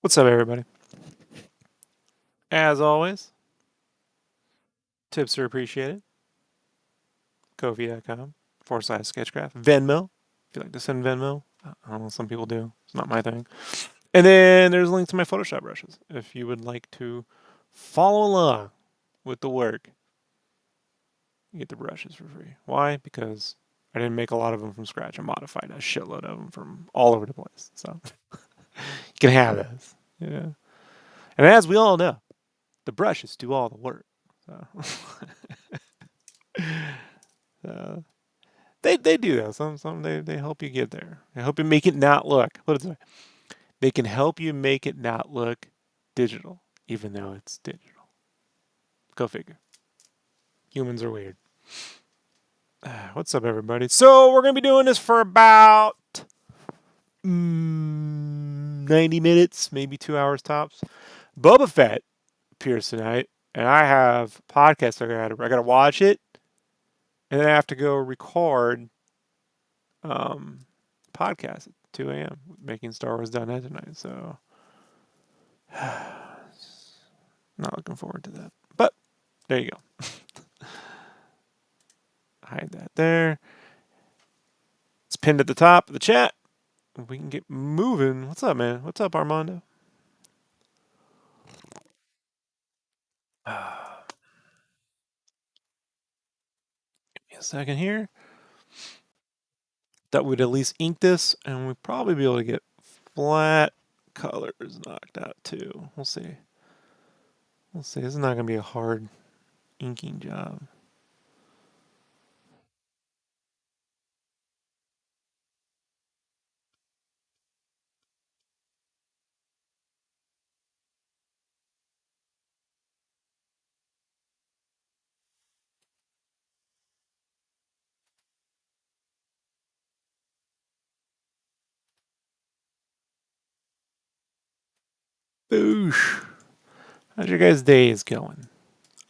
What's up, everybody? As always, tips are appreciated. Kofi.com/sketchcraft. Venmo, if you like to send Venmo. I don't know, some people do. It's not my thing. And then there's a link to my Photoshop brushes if you would like to follow along with the work. You get the brushes for free. Why? Because I didn't make a lot of them from scratch. I modified a shitload of them from all over the place. So you can have those. Yeah. And as we all know, the brushes do all the work. So, so they do that. Some they help you get there. They help you make it not look. Put it this way. They can help you make it not look digital, even though it's digital. Go figure. Humans are weird. What's up, everybody? So we're gonna be doing this for about 90 minutes, maybe 2 hours tops. Boba Fett appears tonight, and I have podcasts I gotta watch it, and then I have to go record um, podcast at 2 a.m. making Star Wars Done tonight. So not looking forward to that. But there you go. Hide that there. It's pinned at the top of the chat. We can get moving. What's up, man? What's up, Armando? Give me a second here. That would at least ink this, and we'd probably be able to get flat colors knocked out too. We'll see. We'll see. This is not going to be a hard inking job. Boosh. How's your guys' days going?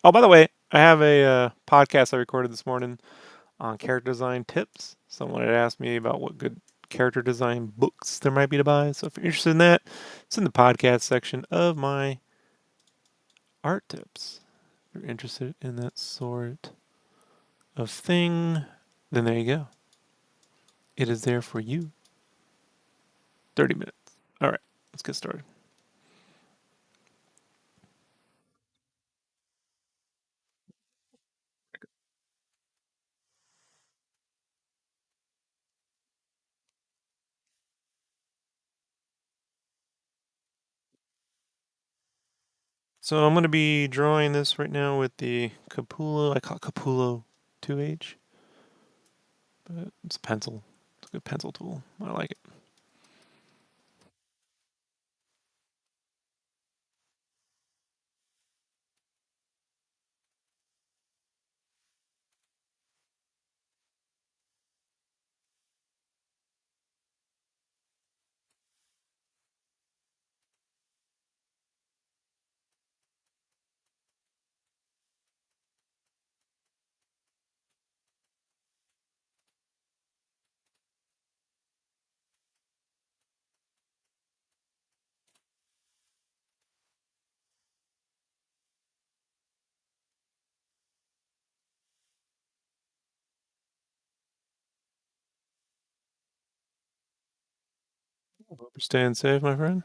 Oh, by the way, I have a podcast I recorded this morning on character design tips. Someone had asked me about what good character design books there might be to buy. So if you're interested in that, it's in the podcast section of my art tips. If you're interested in that sort of thing, then there you go. It is there for you. 30 minutes. All right, let's get started. So I'm going to be drawing this right now with the Capullo. I call it Capullo 2H, but it's a pencil. It's a good pencil tool. I like it. Hope you're staying safe, my friend.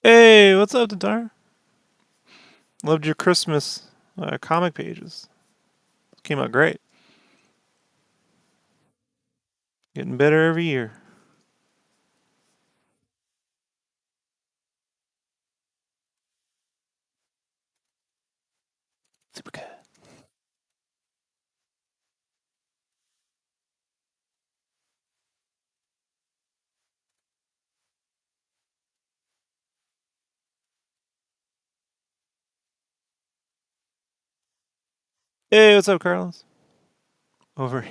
Hey, what's up, Tatar? Loved your Christmas comic pages. Came out great. Getting better every year. Super good. Hey, what's up, Carlos? Over.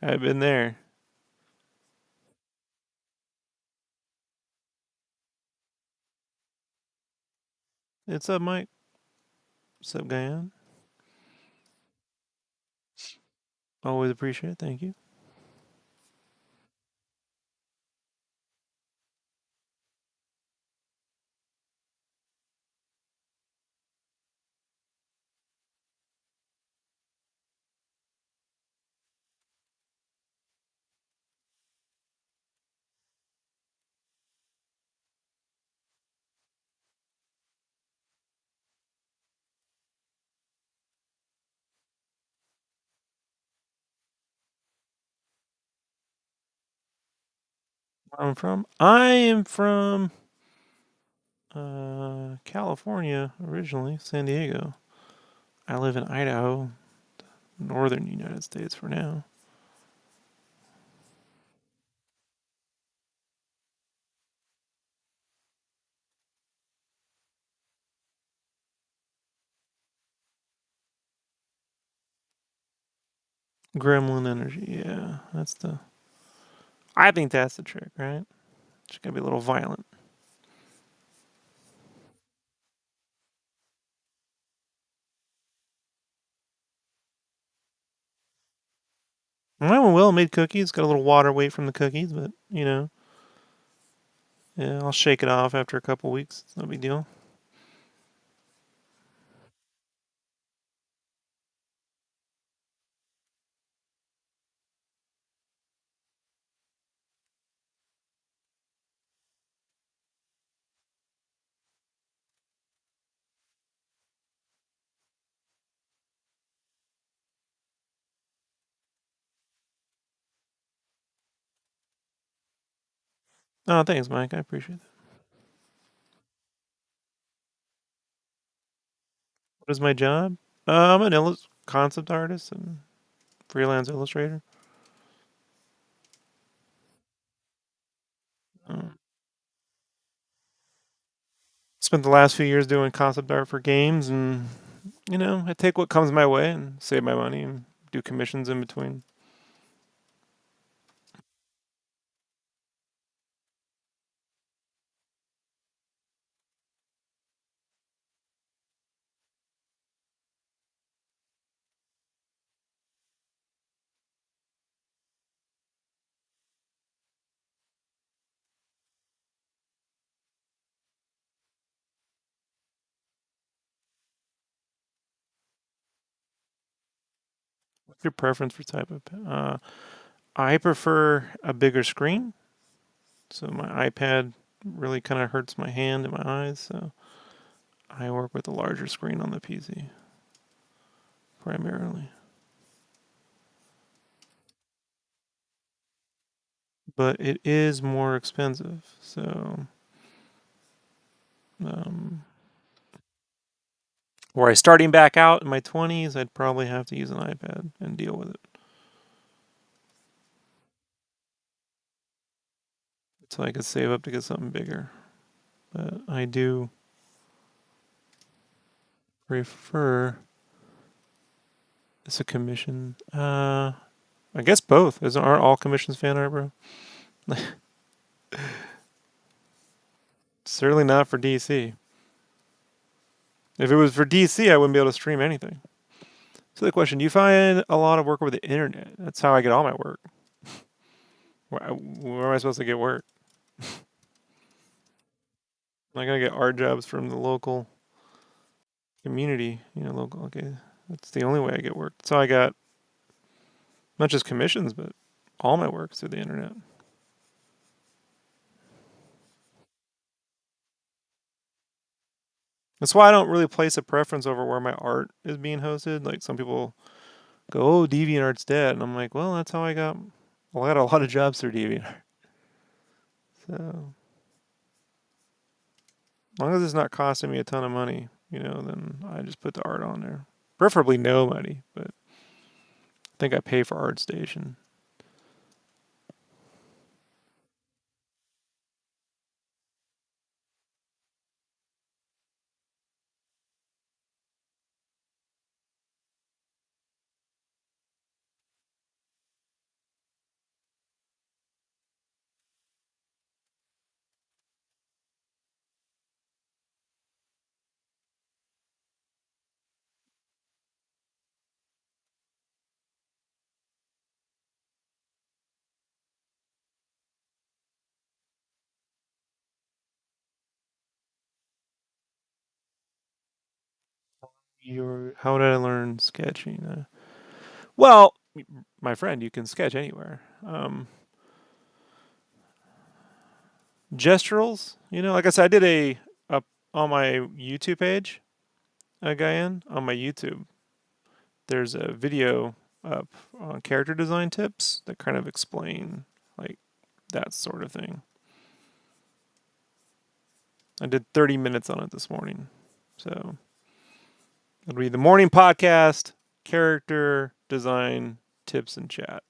I've been there. What's up, Mike? What's up, Guyan? Always appreciate it. Thank you. Where I'm from? I am from California originally, San Diego. I live in Idaho, northern United States for now. Gremlin energy, yeah. I think that's the trick, right? Just gotta be a little violent. My one Will made cookies. Got a little water weight from the cookies, but yeah, I'll shake it off after a couple weeks. It's no big deal. Oh, thanks, Mike. I appreciate that. What is my job? I'm an concept artist and freelance illustrator. Um, Spent the last few years doing concept art for games, and I take what comes my way and save my money and do commissions in between. What's your preference for type of pen? I prefer a bigger screen, so my iPad really kind of hurts my hand and my eyes, so I work with a larger screen on the PC primarily. But it is more expensive. So, um, were I starting back out in my 20s, I'd probably have to use an iPad and deal with it. So I could save up to get something bigger. But I do prefer as a commission. I guess both. Aren't all commissions fan art, bro? Certainly not for DC. If it was for DC, I wouldn't be able to stream anything. So the question: do you find a lot of work over the internet? That's how I get all my work. Where am I supposed to get work? I gotta get art jobs from the local community. Local. Okay, that's the only way I get work. So I got not just commissions, but all my work through the internet. That's why I don't really place a preference over where my art is being hosted. Like some people go, "Oh, DeviantArt's dead," and I'm like, "Well, that's how I got. Well, I got a lot of jobs through DeviantArt. So as long as it's not costing me a ton of money, then I just put the art on there. Preferably no money, but I think I pay for ArtStation. How did I learn sketching? Well, my friend, you can sketch anywhere. Gesturals, like I said, I did a on my YouTube page. A guy in on my YouTube. There's a video up on character design tips that kind of explain like that sort of thing. I did 30 minutes on it this morning. So it'll be the morning podcast, character design tips and chat.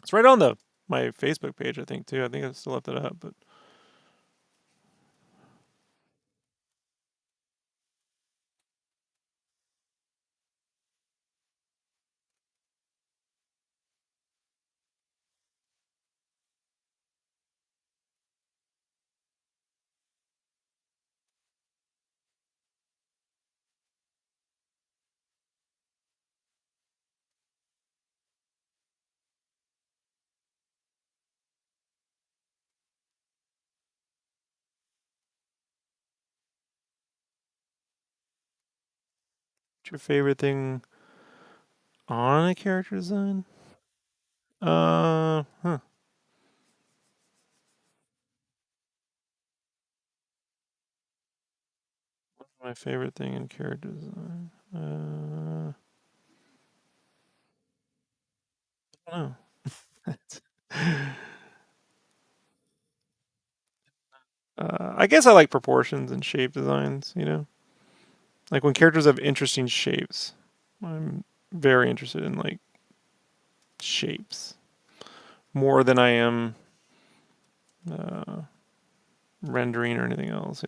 It's right on the my Facebook page, I think too. I think I still left it up, but what's your favorite thing on a character design? Huh. My favorite thing in character design. I don't know. I guess I like proportions and shape designs. Like when characters have interesting shapes. I'm very interested in like shapes more than I am uh, rendering or anything else.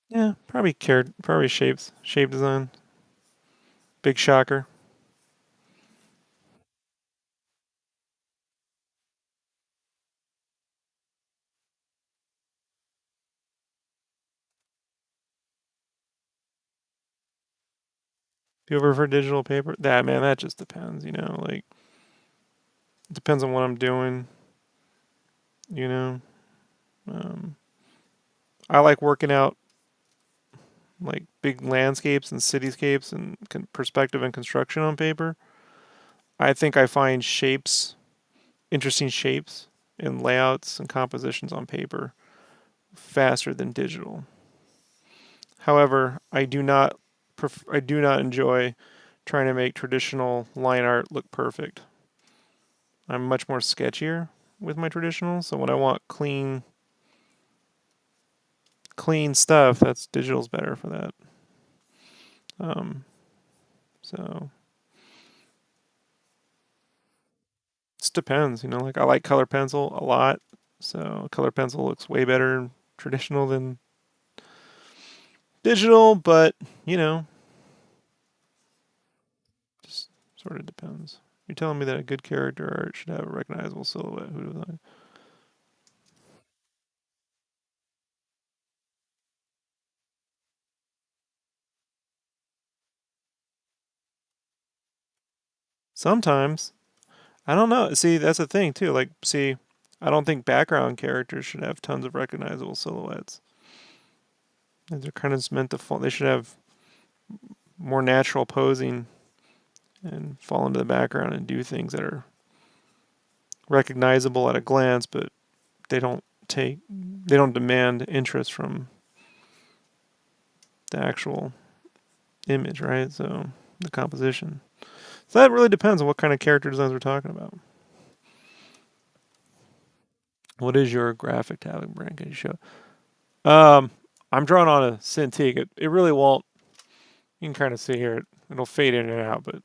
Yeah, probably shapes, shape design. Big shocker. Do you ever for digital paper? That man, that just depends. Like it depends on what I'm doing. You know, um, I like working out like big landscapes and cityscapes and perspective and construction on paper. I think I find interesting shapes and layouts and compositions on paper faster than digital. However, I do not enjoy trying to make traditional line art look perfect. I'm much more sketchier with my traditional, so when I want clean stuff, that's digital's better for that. Um, so it just depends. Like I like color pencil a lot, so color pencil looks way better in traditional than digital, but you know, just sort of depends. You're telling me that a good character art should have a recognizable silhouette. Who does I? Sometimes. I don't know. See, that's the thing too. Like, see, I don't think background characters should have tons of recognizable silhouettes. They're kind of just meant to fall. They should have more natural posing and fall into the background and do things that are recognizable at a glance, but they don't they don't demand interest from the actual image, right? So the composition. So that really depends on what kind of character designs we're talking about. What is your graphic tablet brand? Can you show? Um, I'm drawing on a Cintiq. It really won't. You can kind of see here. It'll fade in and out, but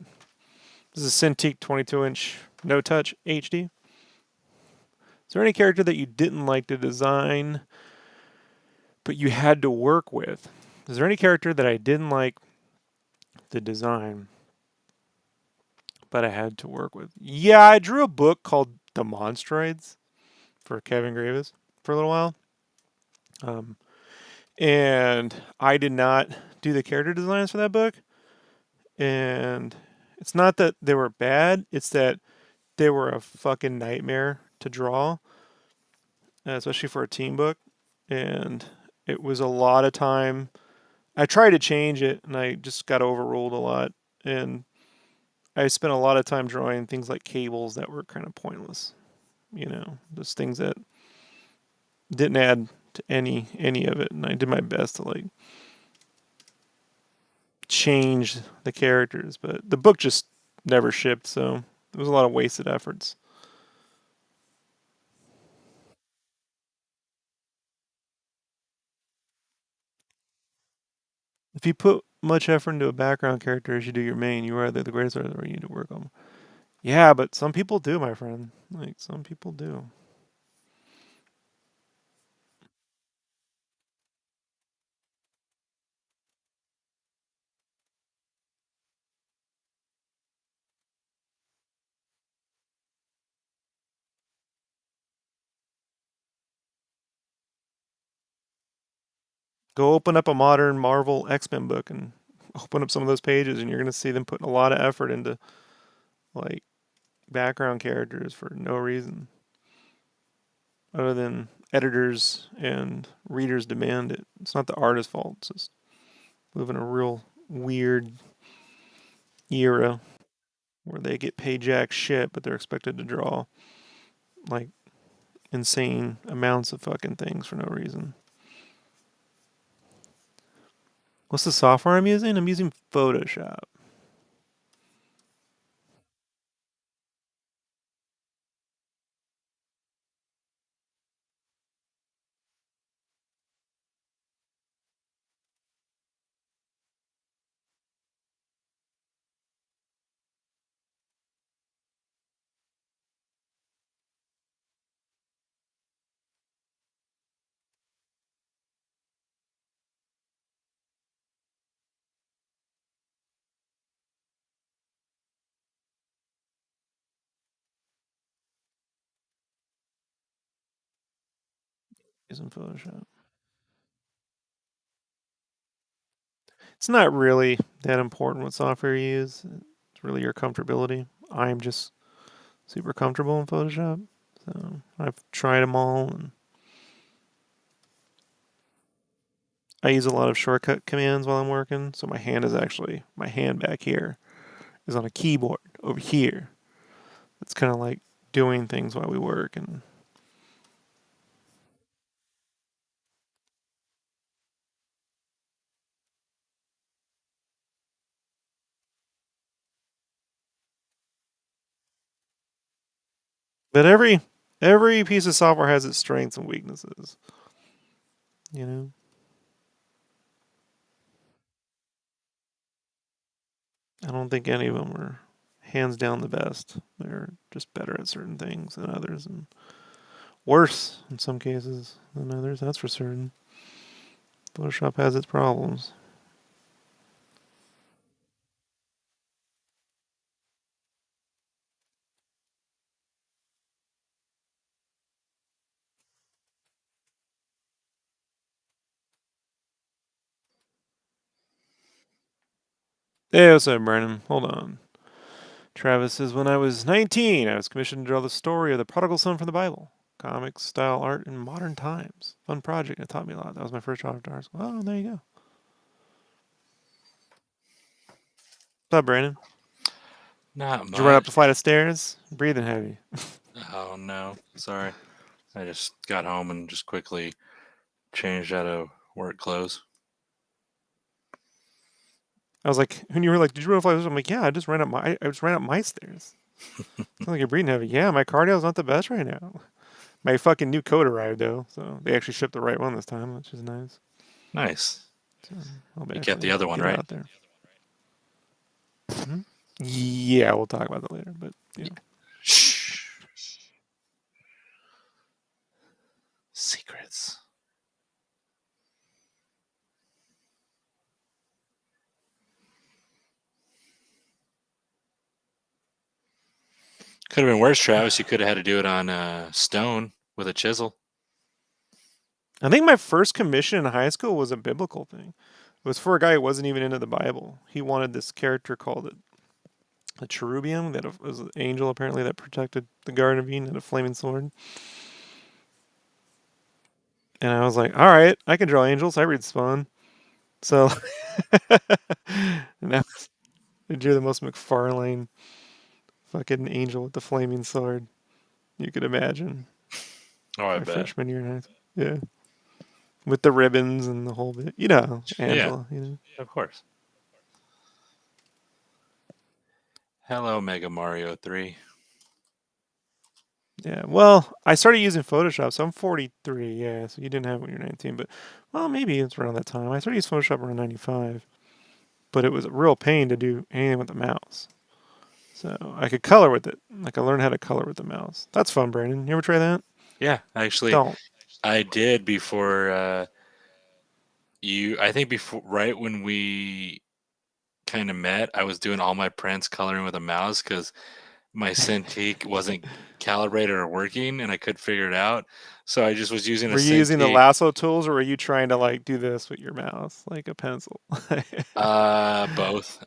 this is a Cintiq 22-inch no touch HD. Is there any character that you didn't like to design, but you had to work with? Is there any character that I didn't like to design, but I had to work with? Yeah, I drew a book called The Monstroids for Kevin Gravis for a little while. Um, and I did not do the character designs for that book. And it's not that they were bad, it's that they were a fucking nightmare to draw, especially for a team book. And it was a lot of time. I tried to change it and I just got overruled a lot. And I spent a lot of time drawing things like cables that were kind of pointless, just things that didn't add to any of it. And I did my best to like change the characters, but the book just never shipped, so it was a lot of wasted efforts. If you put much effort into a background character as you do your main, you are either the greatest artist or you need to work on. Yeah, but some people do, my friend. Like some people do. Go open up a modern Marvel X-Men book and open up some of those pages, and you're gonna see them putting a lot of effort into like background characters for no reason other than editors and readers demand it. It's not the artist's fault. It's just we live in a real weird era where they get paid jack shit, but they're expected to draw like insane amounts of fucking things for no reason. What's the software I'm using? I'm using Photoshop. Using Photoshop. It's not really that important what software you use. It's really your comfortability. I'm just super comfortable in Photoshop. So I've tried them all and I use a lot of shortcut commands while I'm working. So my hand back here is on a keyboard over here. It's kind of like doing things while we work. And but every piece of software has its strengths and weaknesses. You know, I don't think any of them are hands down the best. They're just better at certain things than others, and worse in some cases than others. That's for certain. Photoshop has its problems. Hey, what's up, Brandon? Hold on. Travis says, when I was 19, I was commissioned to draw the story of the prodigal son from the Bible. Comic style art in modern times. Fun project. It taught me a lot. That was my first job after art school. Oh, there you go. What's up, Brandon? Not Did you run up much. the flight of stairs? Breathing heavy. Oh no, sorry. I just got home and just quickly changed out of work clothes. I was like, when you were like, did you run up the flight of stairs? I'm like, yeah, I just ran up my stairs. Sounds like you're breathing heavy. Yeah, my cardio's not the best right now. My fucking new coat arrived though, so they actually shipped the right one this time, which is nice. Nice. So I'll You kept actually the other one, get it right? out there. Hmm. Yeah, we'll talk about that later. But yeah, Shh. Secrets. Could have been worse, Travis. You could have had to do it on stone with a chisel. I think my first commission in high school was a biblical thing. It was for a guy who wasn't even into the Bible. He wanted this character called a cherubium that was an angel apparently that protected the Garden of Eden and a flaming sword. And I was like, all right, I can draw angels. I read Spawn. So, and that was, I drew the most McFarlane fucking angel with the flaming sword you could imagine. Oh, I My bet. freshman year in high school. Yeah. With the ribbons and the whole bit. You know, Yeah, Angela, you know. of course. Hello, Mega Mario 3. Yeah. Well, I started using Photoshop, so I'm 43. Yeah. So you didn't have it when you were 19, but well, maybe it's around that time. I started using Photoshop around 95, but it was a real pain to do anything with the mouse. So I could color with it. Like I learned how to color with the mouse. That's fun, Brandon. You ever try that? Yeah, actually, Don't. I did before you. I think before, right when we kind of met, I was doing all my prints coloring with a mouse because my Cintiq wasn't calibrated or working, and I couldn't figure it out. So I just was using a Were you using the Cintiq. lasso tools, or were you trying to like do this with your mouse, like a pencil? Both,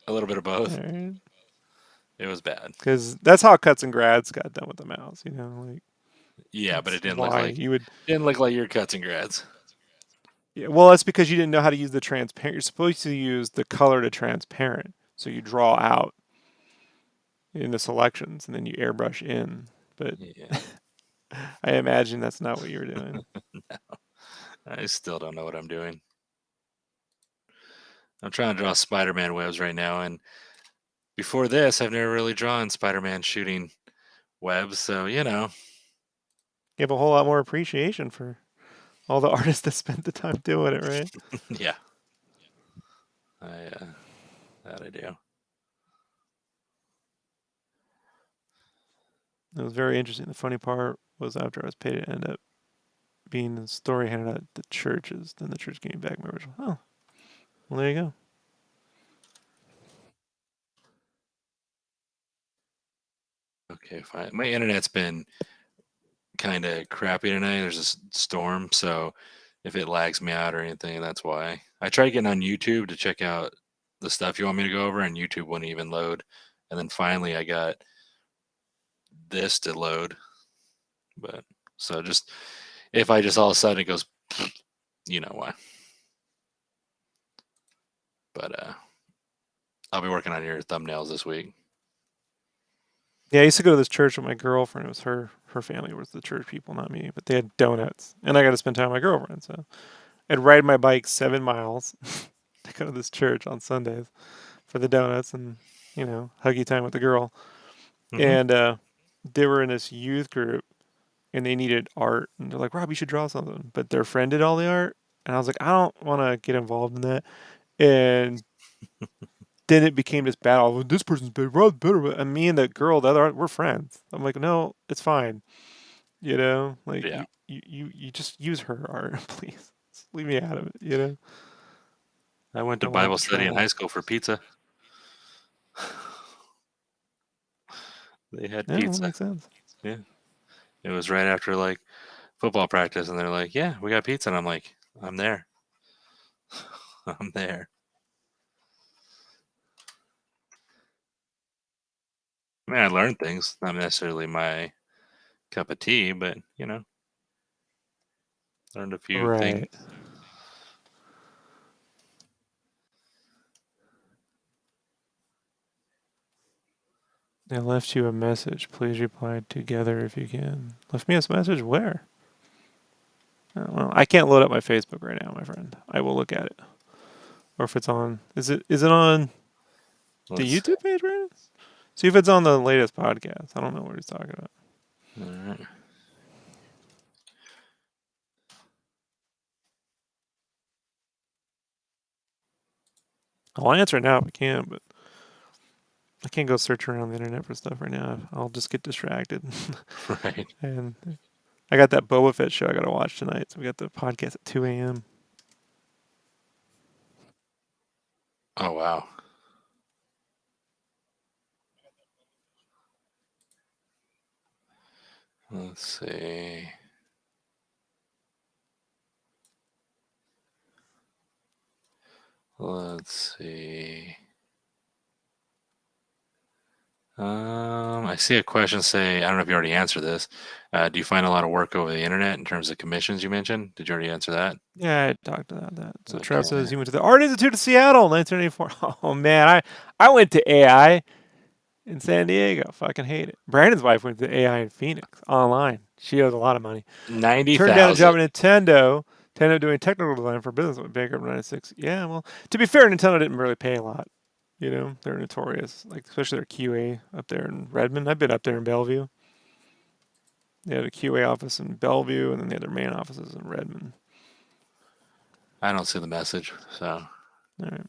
a little bit of both. Alright. It was bad. Because that's how cuts and grads got done with the mouse. You know, like Yeah, but that's it why you would. didn't look like your cuts and grads. Yeah, well, that's because you didn't know how to use the transparent. You're supposed to use the color to transparent, so you draw out in the selections and then you airbrush in. But Yeah, I imagine that's not what you were doing. I still don't know what I'm doing. I'm trying to draw Spider-Man webs right now, and before this, I've never really drawn Spider-Man shooting webs. So You have a whole lot more appreciation for all the artists that spent the time doing it, right? yeah, I that I do. It was very interesting. The funny part was after I was paid, it ended up being the story handed out at the churches. Then the church gave me back my original. Oh, well, there you go. Okay, fine. My internet's been kind of crappy tonight. There's a storm, so if it lags me out or anything, that's why. I tried getting on YouTube to check out the stuff you want me to go over, and YouTube wouldn't even load. And then finally, I got this to load. But so just if I just all of a sudden it goes, you know why. But I'll be working on your thumbnails this week. Yeah, I used to go to this church with my girlfriend. It was her family was the church people, not me. But they had donuts, and I got to spend time with my girlfriend. So I'd ride my bike 7 miles to go to this church on Sundays for the donuts and huggy time with the girl. Mm-hmm. And they were in this youth group, and they needed art, and they're like, "Rob, you should draw something." But their friend did all the art, and I was like, "I don't want to get involved in that." And then it became this battle. "Well, this person's better, Rob's better." And me and the girl, the other, we're friends. I'm like, no, it's fine. Like Yeah, you just use her art, please. Just leave me out of it. I went to Don't want Bible study in trouble. high school for pizza. They had Yeah, that pizza. makes sense. Yeah, it was right after like football practice, and they're like, "Yeah, we got pizza," and I'm like, "I'm there, I'm there." I mean, I learned things, not necessarily my cup of tea, but learned a few Right. things. They left you a message. Please reply together if you can. Left me a message where? Well, I can't load up my Facebook right now, my friend. I will look at it. Or if it's on, is it on the Let's see. YouTube page, right? See if it's on the latest podcast. I don't know what he's talking about. All right. I'll answer it now if I can, but I can't go search around the internet for stuff right now. I'll just get distracted. Right. And I got that Boba Fett show I got to watch tonight. So we got the podcast at 2 a.m. Oh wow. Let's see. Let's see. I see a question say, I don't know if you already answered this. Do you find a lot of work over the internet in terms of commissions you mentioned? Did you already answer that? Yeah, I talked about that. So Trev Okay. says he went to the Art Institute of Seattle, 1984. Oh man, I went to AI in San Diego. Fucking hate it. Brandon's wife went to AI in Phoenix online. She owes a lot of money. Turned down a 90,000. job at Nintendo. Nintendo doing technical design for business with bankrupt in '96. Yeah, well, to be fair, Nintendo didn't really pay a lot. You know, they're notorious, like especially their QA up there in Redmond. I've been up there in Bellevue. They had a QA office in Bellevue, and then they had their main offices in Redmond. I don't see the message, so. All right.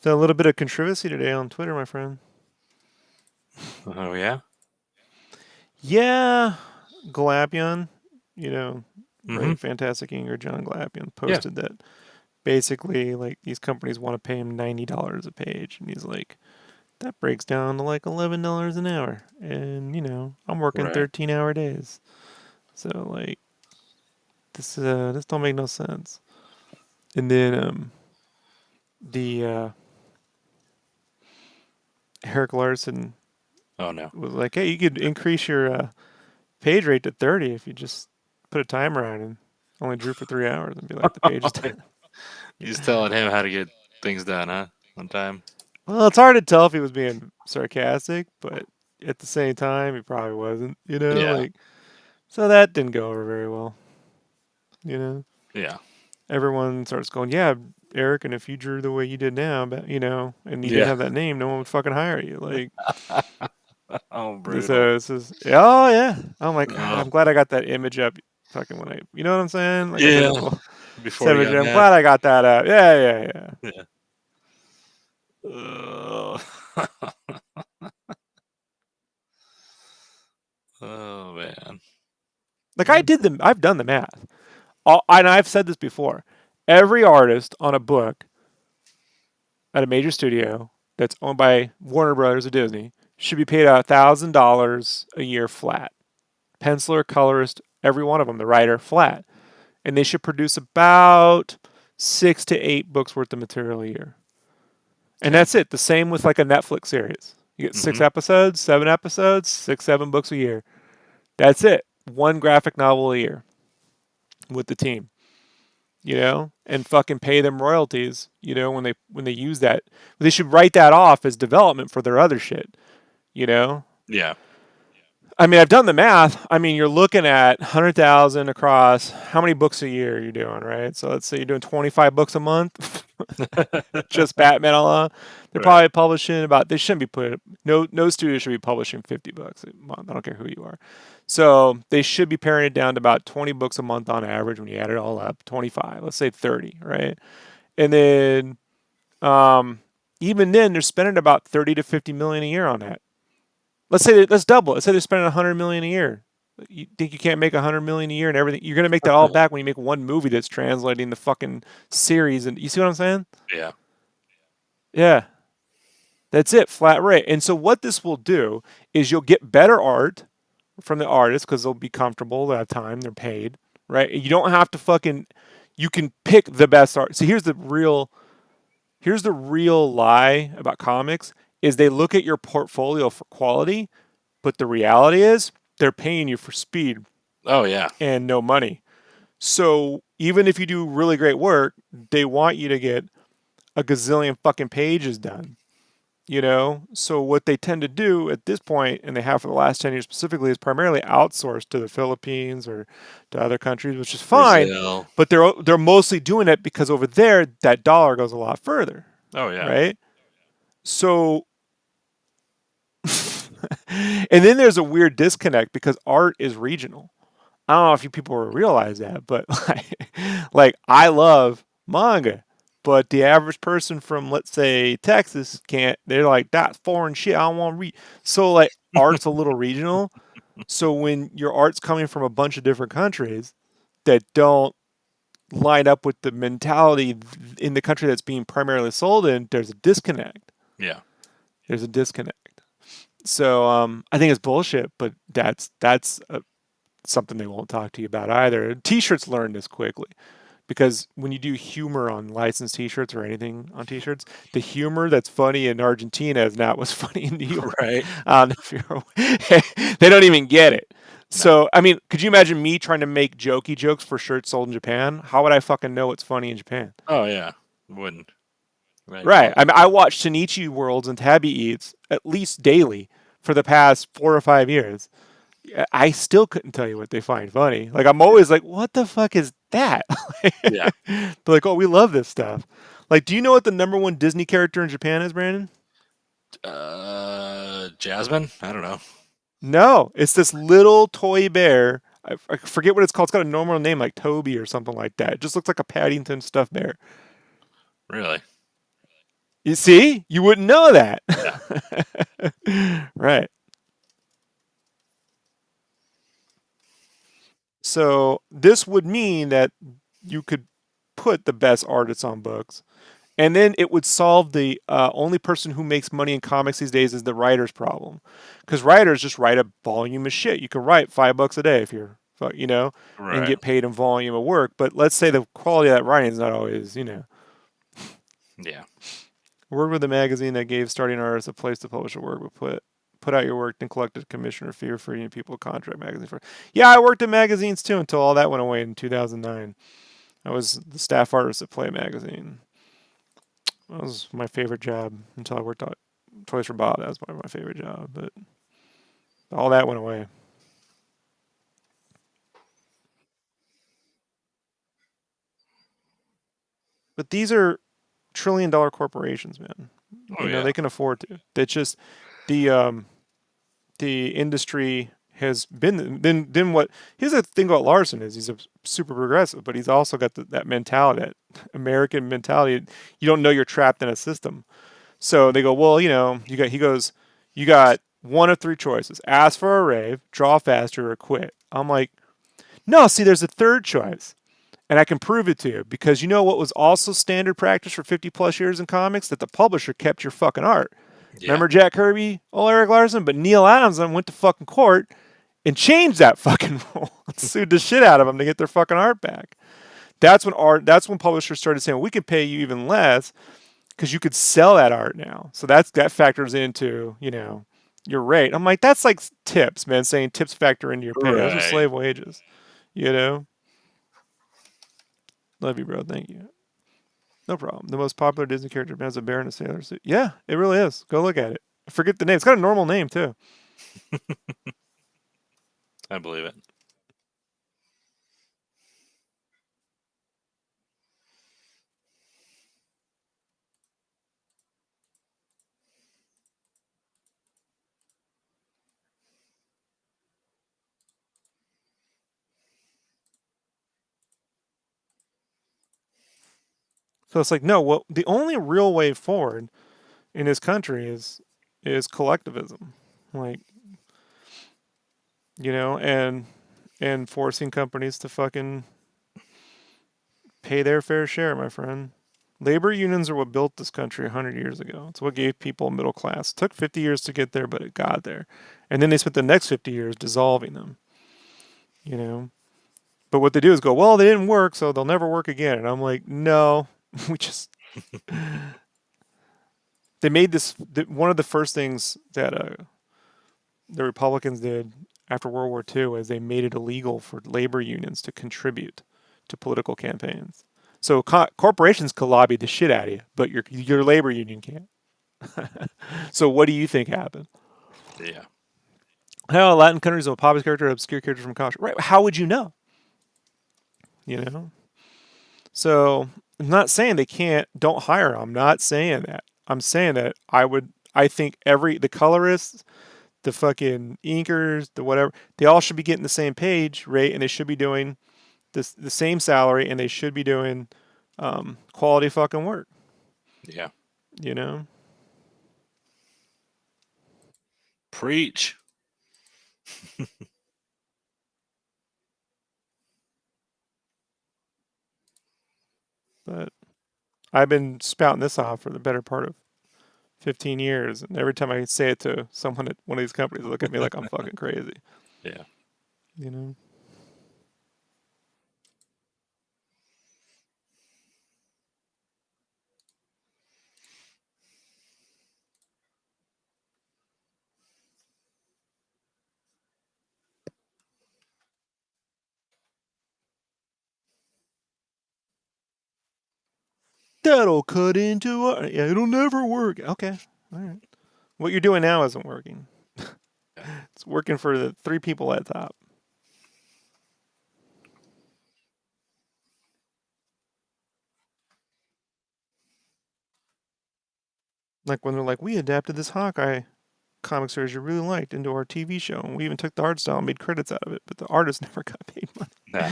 So a little bit of controversy today on Twitter, my friend. Oh yeah. Yeah, Glapion, you know, Mm-hmm. great Fantastic Inger John Glapion Yeah. posted that basically like these companies want to pay him $90 a page, and he's like, that breaks down to like $11 an hour, and I'm working Right. 13-hour days, so like this don't make no sense. And then the Eric Larson Oh no. was like, hey, you could increase your page rate to 30 if you just put a timer on and only drew for 3 hours and be like, the page is done. He's telling him how to get things done, huh? On time. Well, it's hard to tell if he was being sarcastic, but at the same time, he probably wasn't, Yeah. like, so that didn't go over very well, you know? Yeah. Everyone starts going, yeah, Eric, and if you drew the way you did now, but, and you didn't Yeah. have that name, no one would fucking hire you. Like, Oh, brutal. so it's just, oh, yeah. I'm like, God, Oh. I'm glad I got that image up fucking when you know what I'm saying? Like, I did a Yeah. little Before you savage. got I'm mad. glad I got that up. Yeah, yeah, yeah. Yeah. Oh. Oh man. Like, I've done the math. And I've said this before. Every artist on a book at a major studio that's owned by Warner Brothers or Disney should be paid $1,000 a year flat. Penciler, colorist, every one of them, the writer, flat. And they should produce about 6 to 8 books worth of material a year. And Okay. that's it. The same with like a Netflix series. You get six Mm-hmm. episodes, 7 episodes, 6, 7 books a year. That's it. One graphic novel a year with the team. And fucking pay them royalties, when they use that. They should write that off as development for their other shit, you know? Yeah. I mean, I've done the math. I mean, you're looking at 100,000 across how many books a year you're doing, right? So let's say you're doing 25 books a month, just Batman alone. They're Right. probably publishing about. They shouldn't be putting. No studio should be publishing 50 books a month. I don't care who you are. So they should be paring it down to about 20 books a month on average when you add it all up. 25, let's say 30, right? And then even then, they're spending about 30 to 50 million a year on that. Let's double it. Let's say they're spending 100 million a year. You think you can't make 100 million a year and everything? You're gonna make that all back when you make one movie that's translating the fucking series. And you see what I'm saying? Yeah. Yeah, that's it, flat rate. And so what this will do is you'll get better art from the artists because they'll be comfortable. They have time. They're paid, right? You don't have to fucking. You can pick the best art. So here's the real. Here's the real lie about comics: is they look at your portfolio for quality, but the reality is they're paying you for speed Oh yeah. and no money. So even if you do really great work, they want you to get a gazillion fucking pages done. So what they tend to do at this point, and they have for the last 10 years specifically, is primarily outsourced to the Philippines or to other countries, which is fine, Brazil. but they're mostly doing it because over there that dollar goes a lot further, Oh yeah. right? So and then there's a weird disconnect because art is regional. I don't know if you people realize that, but like I love manga, but the average person from let's say Texas can't. They're like that's foreign shit. I don't want to read. So like art's a little regional. So when your art's coming from a bunch of different countries that don't line up with the mentality in the country that's being primarily sold in, there's a disconnect. Yeah. There's a disconnect. So I think it's bullshit, but that's something they won't talk to you about either. T-shirts learn this quickly because when you do humor on licensed T-shirts or anything on T-shirts, the humor that's funny in Argentina is not what's funny in New York. Right. I don't know if you're they don't even get it. No. So I mean, could you imagine me trying to make jokey jokes for shirts sold in Japan? How would I fucking know what's funny in Japan? Oh yeah. Wouldn't. Right. Right. I mean, I watch Shinichi Worlds and Tabby Eats at least daily for the past 4 or 5 years. I still couldn't tell you what they find funny. Like I'm always like, what the fuck is that? Yeah. They're like, oh, we love this stuff. Like, do you know what the number one Disney character in Japan is, Brandon? Jasmine. I don't know. No, it's this little toy bear. I forget what it's called. It's got a normal name like Toby or something like that. It just looks like a Paddington stuffed bear. Really. You see, you wouldn't know that. Yeah. Right. So this would mean that you could put the best artists on books. And then it would solve the only person who makes money in comics these days is the writer's problem, because writers just write a volume of shit. You can write $5 a day if you're, and Right. get paid in volume of work. But let's say the quality of that writing is not always. Yeah. Work with a magazine that gave starting artists a place to publish a work, but put out your work and collect a commission or fee for free and people contract magazines for. Yeah, I worked in magazines too until all that went away in 2009. I was the staff artist at Play Magazine. That was my favorite job until I worked at Toys for Bob. That was my favorite job, but all that went away. But these are trillion-dollar corporations, man. Oh yeah. They can afford to. It's just the the industry has been then what. Here's the thing about Larson is he's a super progressive, but he's also got that mentality, that American mentality. You don't know you're trapped in a system. So they go, well, he goes, you got one of three choices: ask for a rave, draw faster, or quit. I'm like, no, see, there's a third choice, and I can prove it to you because you know what was also standard practice for 50 plus years in comics, that the publisher kept your fucking art. Yeah. Remember Jack Kirby, old Eric Larson, but Neil Adams then went to fucking court and changed that fucking rule and sued the shit out of them to get their fucking art back. That's when publishers started saying, well, we could pay you even less because you could sell that art now. So that factors into your rate. I'm like, that's like tips, man. Saying tips factor into your pay. Those are Right. slave wages. You know. Love you, bro. Thank you. No problem. The most popular Disney character has a bear in a sailor suit. Yeah, it really is. Go look at it. I forget the name. It's got a normal name too. I believe it. So it's like, no. Well, the only real way forward in this country is collectivism. Like and forcing companies to fucking pay their fair share, my friend. Labor unions are what built this country 100 years ago. It's what gave people a middle class. It took 50 years to get there, but it got there. And then they spent the next 50 years dissolving them, you know? But what they do is go, well, they didn't work, so they'll never work again. And I'm like, no, we just, they made this, one of the first things that the Republicans did after World War II is they made it illegal for labor unions to contribute to political campaigns. So corporations could lobby the shit out of you, but your labor union can't. So what do you think happened? Yeah. How Latin countries have a popular character, obscure characters from culture. Right? How would you know? You know. So I'm not saying they can't. Don't hire. I'm not saying that. I'm saying that I would. I think the colorists, the fucking inkers, the whatever, they all should be getting the same page rate, and they should be doing the same salary, and they should be doing quality fucking work. Yeah. You know. Preach. But I've been spouting this off for the better part of 15 years, and every time I say it to someone at one of these companies, they look at me like I'm fucking crazy. Yeah. You know. That'll cut into it. Yeah, it'll never work. Okay. All right. What you're doing now isn't working. Yeah. It's working for the three people at top. Like when they're like, we adapted this Hawkeye comic series you really liked into our TV show, and we even took the art style and made credits out of it, but the artist never got paid Nah. money.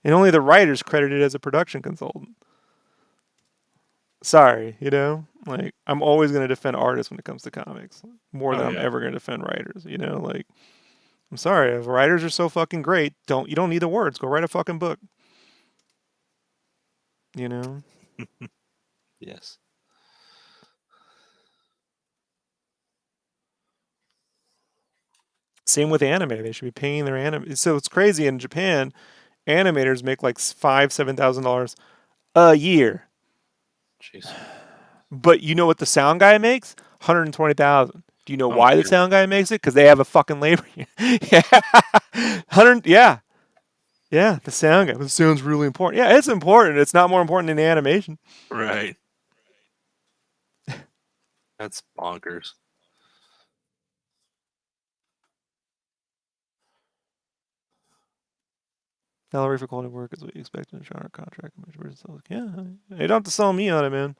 And only the writer's credited as a production consultant. Sorry, Like, I'm always going to defend artists when it comes to comics more Oh than I'm yeah. ever going to defend writers, Like, I'm sorry, if writers are so fucking great, you don't need the words. Go write a fucking book, you know? Yes. Same with anime. They should be paying their anime. So it's crazy in Japan, animators make like $7,000 a year. Jeez. But you know what the sound guy makes? 120,000. Do you know Oh why the shit. sound guy makes it? Because they have a fucking labor union. Yeah, 100. Yeah, yeah. The sound guy. The sound's really important. Yeah, it's important. It's not more important than the animation. Right. That's bonkers. Salary for quality work is what you expect in a genre contract. Yeah, you don't have to sell me on it, man.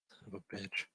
Son of a bitch.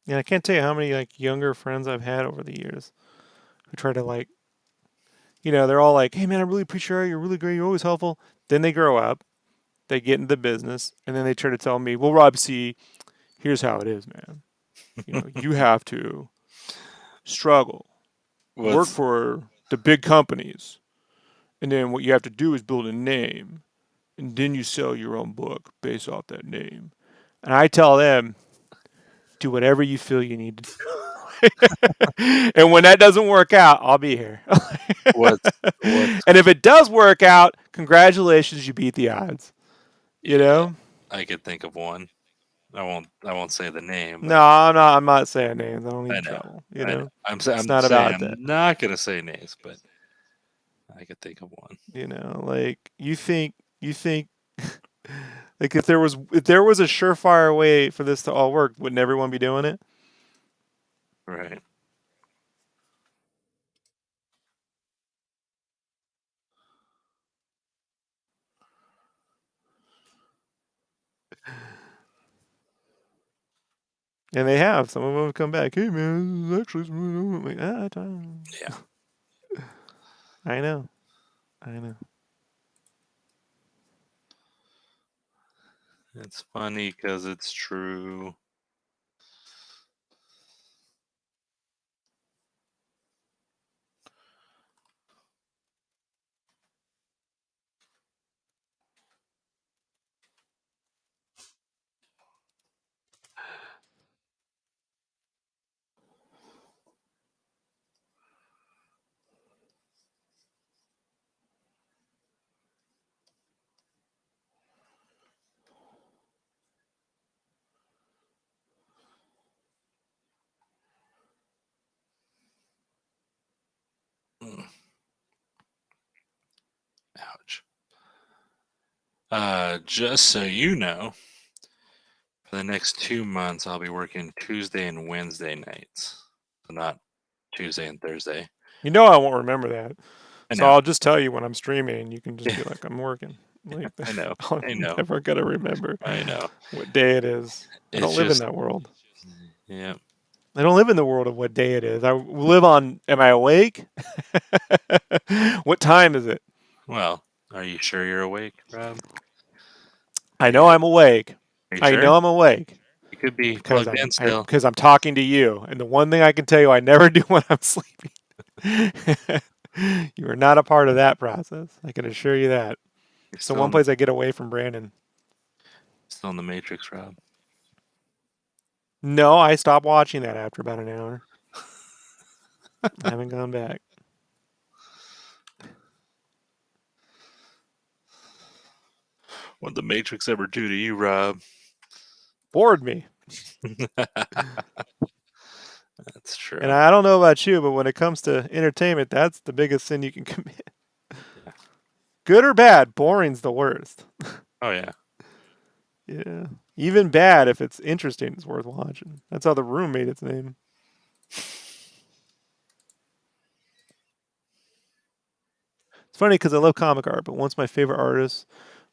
Yeah, I can't tell you how many like younger friends I've had over the years who try to like, they're all like, "Hey man, I really appreciate you. You're really great. You're always helpful." Then they grow up, they get into the business, and then they try to tell me, "Well, Rob, see, here's how it is, man. You have to struggle, work What's for the big companies, and then what you have to do is build a name, and then you sell your own book based off that name." And I tell them, "Do whatever you feel you need to do." And when that doesn't work out, I'll be here. what's And if it does work out, congratulations, you beat the odds. You Yeah, know? I could think of one. I won't say the name, No, but I'm not saying names. I don't I need know. trouble. I know. It's I'm not saying about I'm that. not gonna say names, but I could think of one. Like you think like if there was a surefire way for this to all work, wouldn't everyone be doing it? Right. And they have. Some of them have come back. Hey man, this is actually I'm like, Yeah. I know. I know. It's funny because it's true. Mm, ouch. Just so you know, for the next 2 months, I'll be working Tuesday and Wednesday nights, so not Tuesday and Thursday. I won't remember that. I So know. I'll just tell you when I'm streaming and you can just be like, I'm working. Like I know. I I'm know. never gonna remember I know. what day it is. I It's don't live in just that world. yeah. I don't live in the world of what day it is. I live on, am I awake? What time is it? Well, are you sure you're awake, Rob? I You know got, I'm awake. are you I sure? know I'm awake You could be because plugged I'm in I still. because I'm talking to you. And the one thing I can tell you I never do when I'm sleeping. You are not a part of that process. I can assure you that. You're It's the still one place I get away from Brandon. in the Matrix, Rob. No, I stopped watching that after about an hour. I haven't gone back. What the Matrix ever do to you, Rob? Bored me. That's true. And I don't know about you, but when it comes to entertainment, that's the biggest sin you can commit. Yeah. Good or bad, boring's the worst. Oh yeah. Yeah. Even bad, if it's interesting, it's worth watching. That's how The Room made its name. It's funny because I love comic art, but once my favorite artist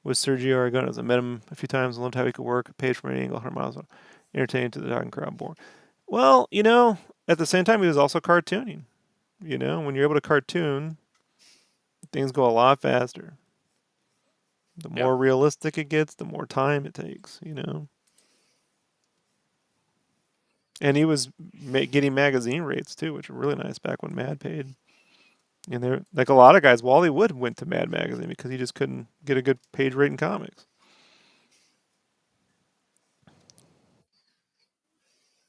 was Sergio Aragonés. I met him a few times, loved how he could work, page from any angle, 100 miles, entertaining to the talking crowd, boring. Well, at the same time, he was also cartooning. When you're able to cartoon, things go a lot faster. The Yep. more realistic it gets, the more time it takes. And he was getting magazine rates too, which were really nice back when Mad paid. And there, like a lot of guys, Wally Wood went to Mad Magazine because he just couldn't get a good page rate in comics.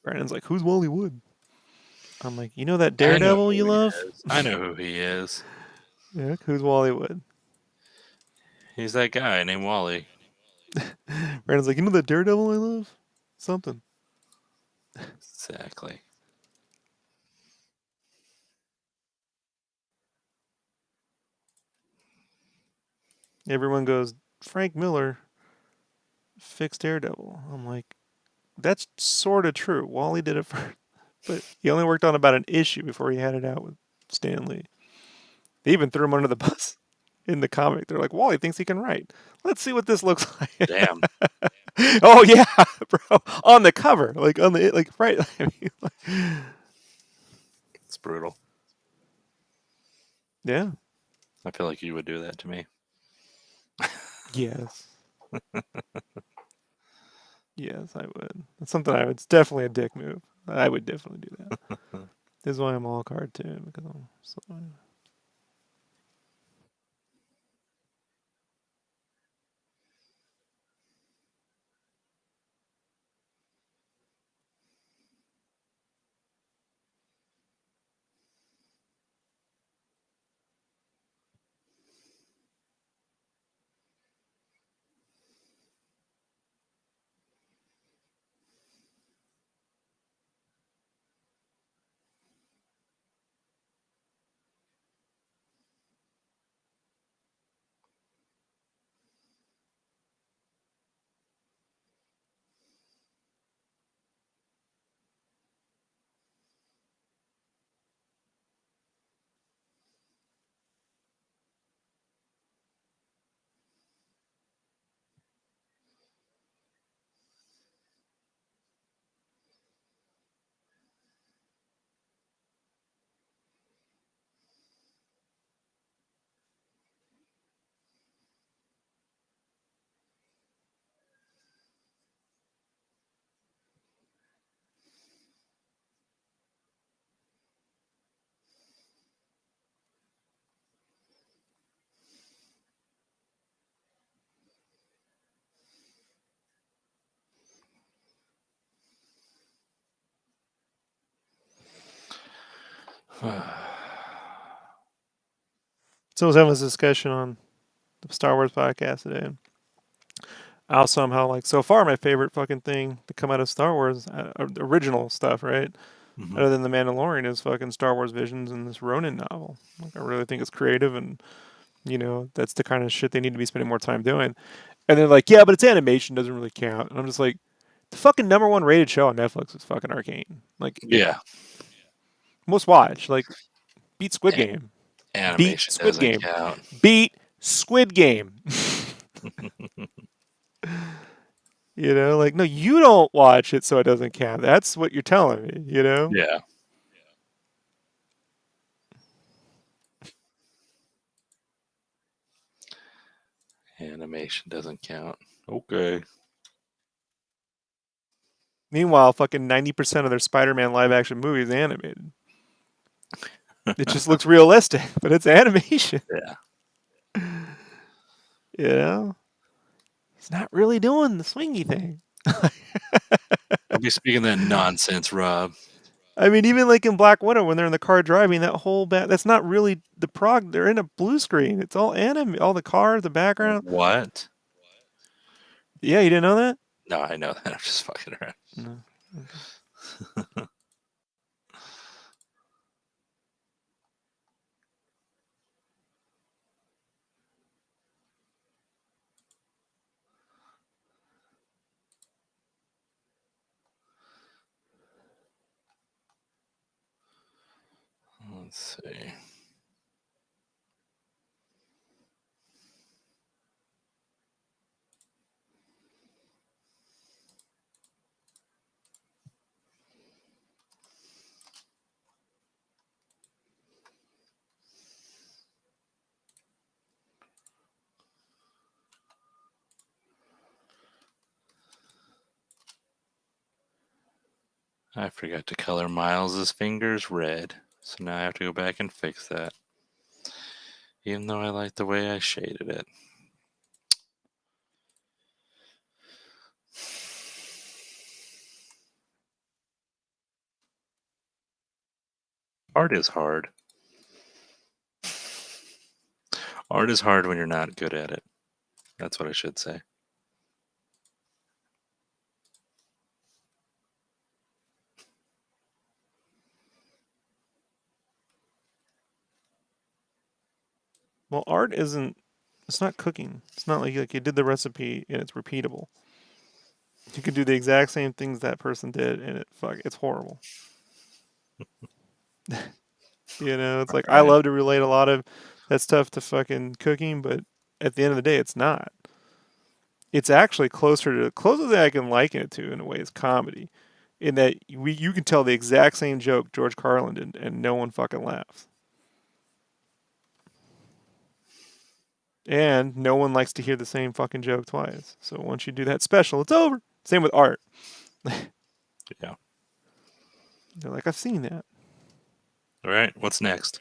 Brandon's like, "Who's Wally Wood?" I'm like, "You know that I know Daredevil you who he love?" is. I know who he is. Yeah, who's Wally Wood? He's that guy named Wally. Brandon's like, "You know that Daredevil I love?" Something. Exactly. Everyone goes, "Frank Miller fixed Daredevil." I'm like, "That's sort of true. Wally did it first, but he only worked on about an issue before he had it out with Stan Lee. They even threw him under the bus in the comic. They're like, Wally thinks he can write. Let's see what this looks like." Damn. Oh yeah, bro. On the cover, like on the like right. I mean, It's brutal. yeah. I feel like you would do that to me. Yes. Yes, I would. That's something I would. It's definitely a dick move. I would definitely do that. This is why I'm all card too, because I'm so. So I was having this discussion on the Star Wars podcast today. I was somehow like so far my favorite fucking thing to come out of Star Wars original stuff, right? Hmm. Other than the Mandalorian is fucking Star Wars Visions and this Ronin novel. Like I really think it's creative and that's the kind of shit they need to be spending more time doing. And they're like, yeah, but it's animation doesn't really count. And I'm just like, the fucking number one rated show on Netflix is fucking Arcane. Like it Yeah. most watched. Like beat Squid A- Game. Beat animation Squid doesn't Game. count. Beat Squid Game. Like no, you don't watch it, so it doesn't count. That's what you're telling me. Yeah. Animation doesn't count. Okay. Meanwhile, fucking 90% of their Spider-Man live-action movies animated. It just looks realistic, but it's animation. Yeah. You know, he's not really doing the swingy thing. Don't be speaking that nonsense, Rob. I mean, even like in Black Widow, when they're in the car driving, that whole that's not really the prog. They're in a blue screen. It's all anime, all the cars, the background. What? Yeah, you didn't know that? No, I know that. I'm just fucking around. No. Okay. Let's see. I forgot to color Miles's fingers red. So now I have to go back and fix that. Even though I like the way I shaded it. Art is hard. Art is hard when you're not good at it. That's what I should say. Well, art isn't. It's not cooking. It's not like you did the recipe and it's repeatable. You can do the exact same things that person did, and it's horrible. It's like I Right. love to relate a lot of that stuff to fucking cooking, but at the end of the day, it's not. it's actually closer than I can liken it to in a way is comedy, in that you can tell the exact same joke George Carlin did and no one fucking laughs, and no one likes to hear the same fucking joke twice. So once you do that special, it's over. Same with art. Yeah. They're like, I've seen that. All right. What's next?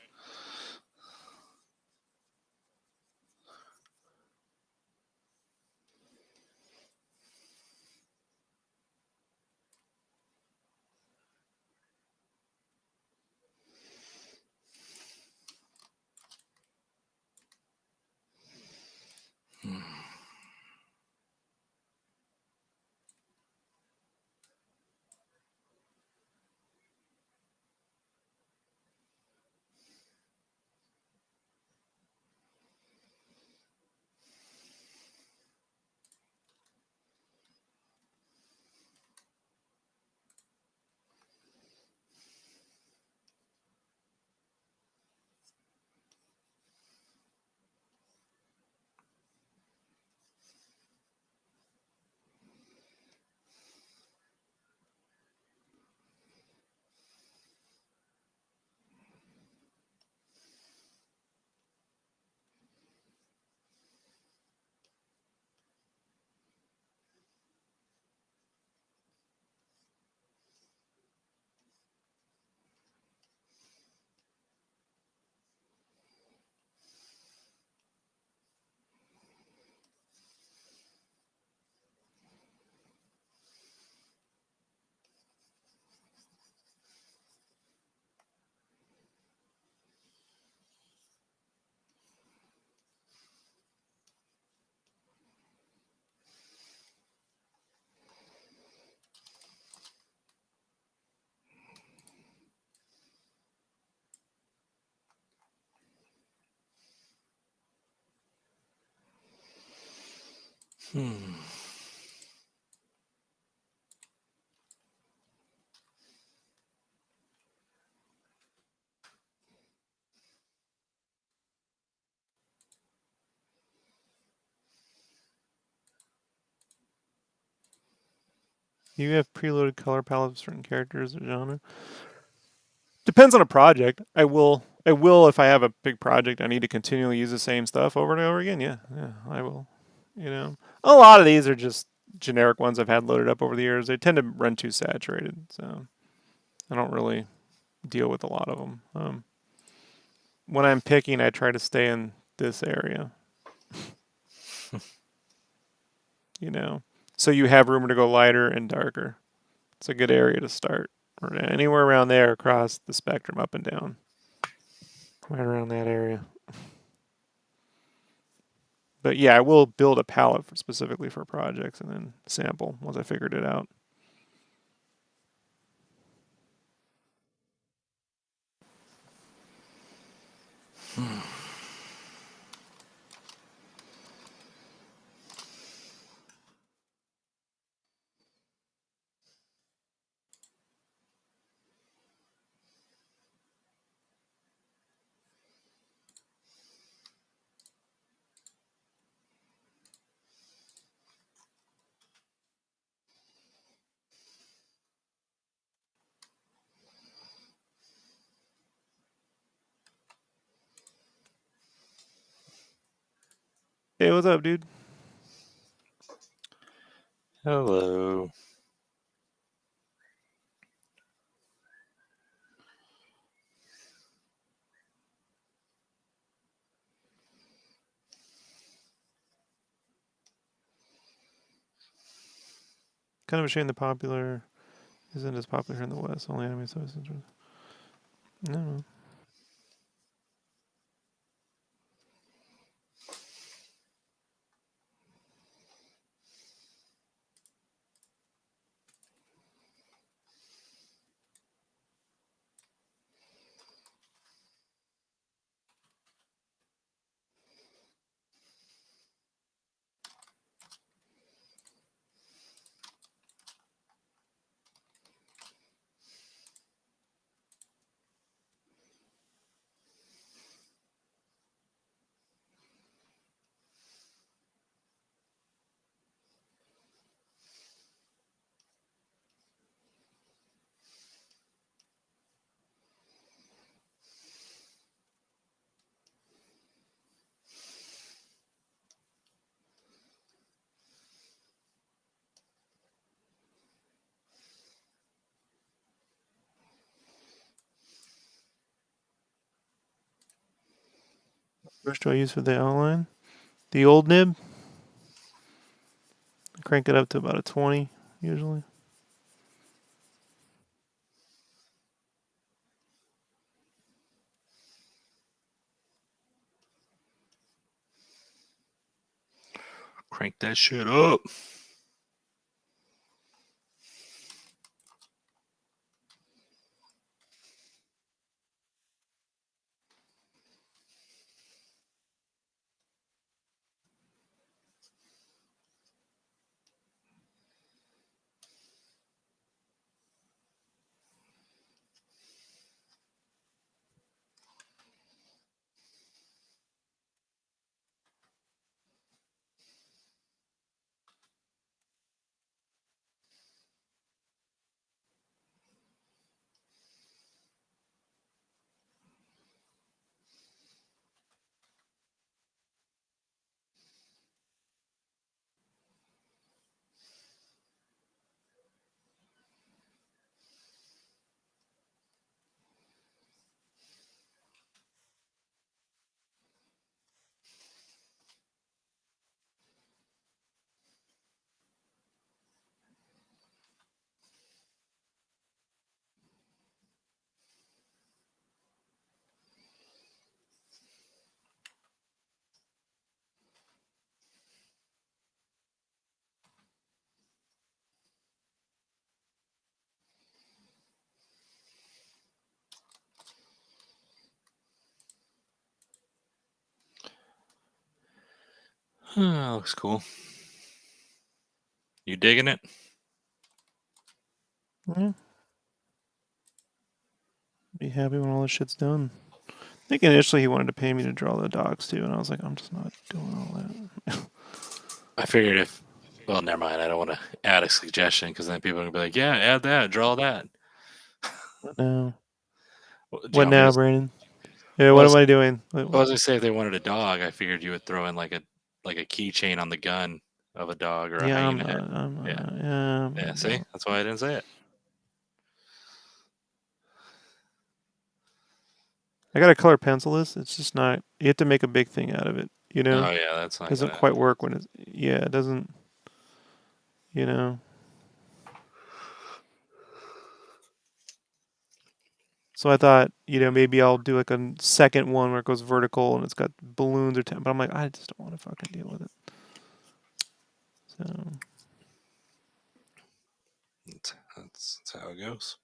Hmm. You have preloaded color palettes for certain characters or genre. Depends on a project. I will if I have a big project I need to continually use the same stuff over and over again. Yeah, yeah, I will. A lot of these are just generic ones I've had loaded up over the years. They tend to run too saturated, so I don't really deal with a lot of them. When I'm picking, I try to stay in this area, you know, so you have room to go lighter and darker. It's a good area to start, or anywhere around there across the spectrum, up and down, right around that area. But yeah, I will build a palette specifically for projects and then sample once I figured it out. Hey, what's up, dude? Hello. Kind of a shame the popular isn't as popular here in the West. Only anime so it's interesting. No. Brush do I use for the outline? The old nib. Crank it up to about a 20 usually. Crank that shit up. Looks cool. You digging it? Yeah. Be happy when all this shit's done. I think initially he wanted to pay me to draw the dogs too, and I was like, I'm just not doing all that. I figured if. Well, never mind. I don't want to add a suggestion because then people are gonna be like, "Yeah, add that, draw that." What now? Do you What want me now, to? Brandon? Yeah, what Well, am I doing? I was gonna say if they wanted a dog, I figured you would throw in like a keychain on the gun of a dog or a Yeah, I'm hyena head. not. I'm Yeah, not. Yeah, I'm yeah. not See, doing. that's why I didn't say it. I got to color pencil this. It's just not. You have to make a big thing out of it. You know, Oh yeah, that's not doesn't gonna. quite work when it's. Yeah, it doesn't. You know. So I thought, maybe I'll do like a second one where it goes vertical and it's got balloons or but I'm like, I just don't want to fucking deal with it. So That's how it goes.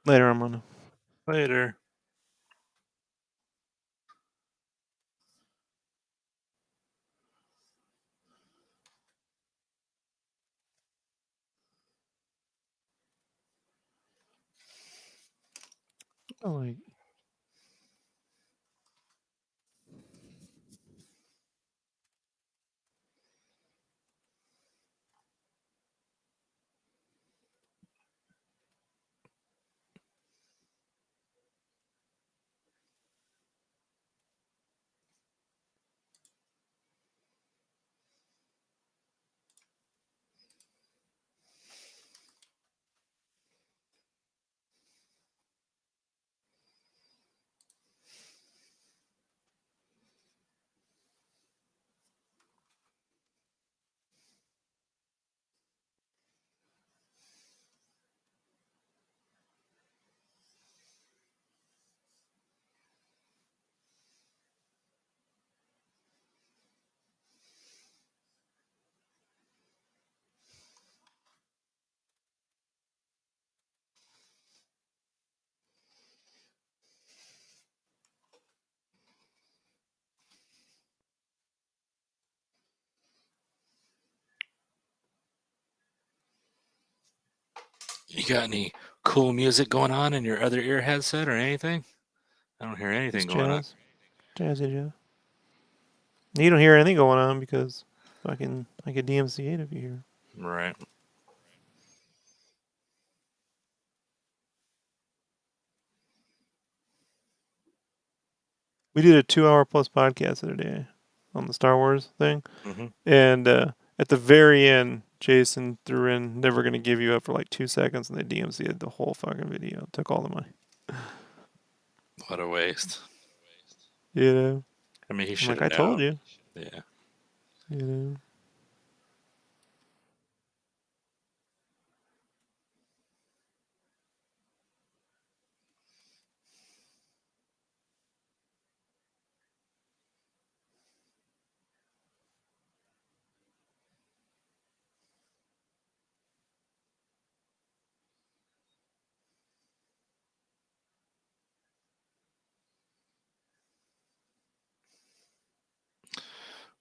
later I'm gonna. Later. Oh, like, You got any cool music going on in your other ear headset or anything? I don't hear anything Just going on. jazz. Jazzy jazz. You don't hear anything going on because fucking I get DMCA'd if you hear. Right. We did a 2 hour plus podcast the other day on the Star Wars thing. Mm-hmm. And at the very end, Jason threw in "Never Gonna Give You Up" for like 2 seconds, and they DMCA'd the whole fucking video. Took all the money. What a waste. You know, I mean, he I'm should like, have I told known. you. Yeah. You know,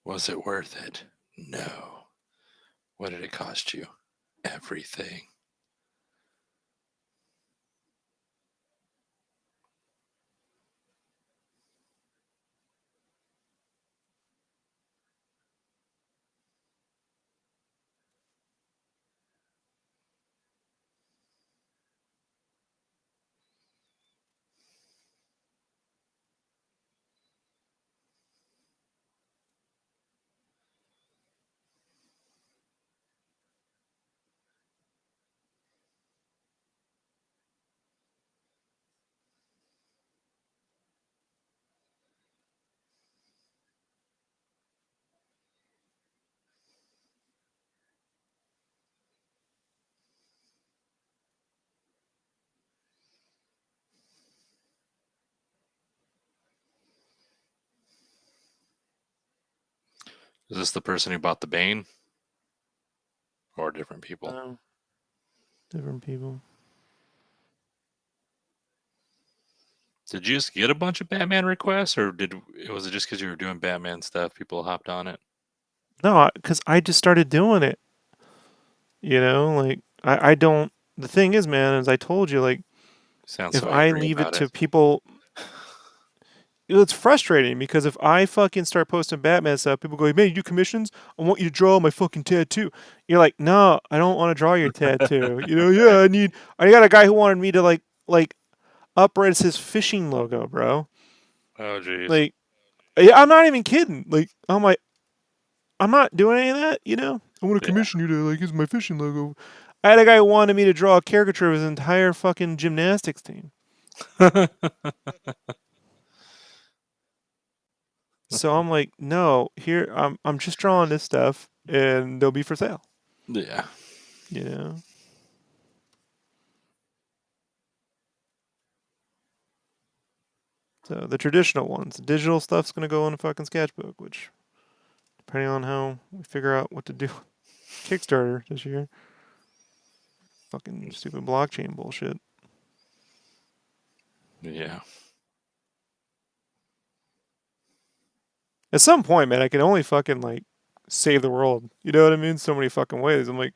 Was it worth it? No. What did it cost you? Everything. Is this the person who bought the Bane? Or different people? no, different people. Did you just get a bunch of Batman requests, or was it just because you were doing Batman stuff? People hopped on it. No, because I just started doing it. You know, like I don't. The thing is, man, as I told you, like Sounds if so I angry leave it about to it. people, it's frustrating because if I fucking start posting Batman stuff, people go, "Man, you do commissions? I want you to draw my fucking tattoo." You're like, "No, I don't want to draw your tattoo." You know, yeah, I need. I got a guy who wanted me to like upres his fishing logo, bro. Oh, jeez. Like, yeah, I'm not even kidding. Like, I'm like, I'm not doing any of that. You know, I want to Yeah. commission you to like use my fishing logo. I had a guy who wanted me to draw a caricature of his entire fucking gymnastics team. So I'm like, no, here I'm just drawing this stuff and they'll be for sale. Yeah. You know? So the traditional ones. The digital stuff's gonna go in a fucking sketchbook, which depending on how we figure out what to do Kickstarter this year. Fucking stupid blockchain bullshit. Yeah. At some point, man, I can only fucking like save the world. You know what I mean? So many fucking ways. I'm like,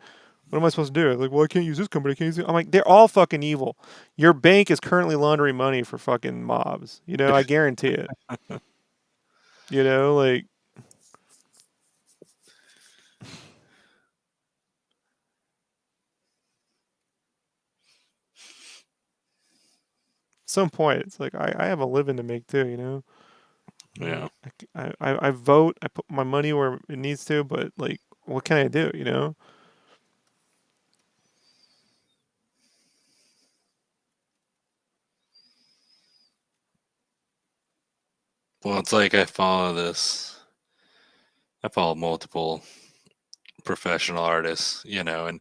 what am I supposed to do? Like, well, I can't use this company. I can't use it. I'm like, they're all fucking evil. Your bank is currently laundering money for fucking mobs. You know, I guarantee it. You know, like some point, it's like I have a living to make too. You know, Yeah. I vote. I put my money where it needs to, but like, what can I do? You know, Well, it's like I follow multiple professional artists, and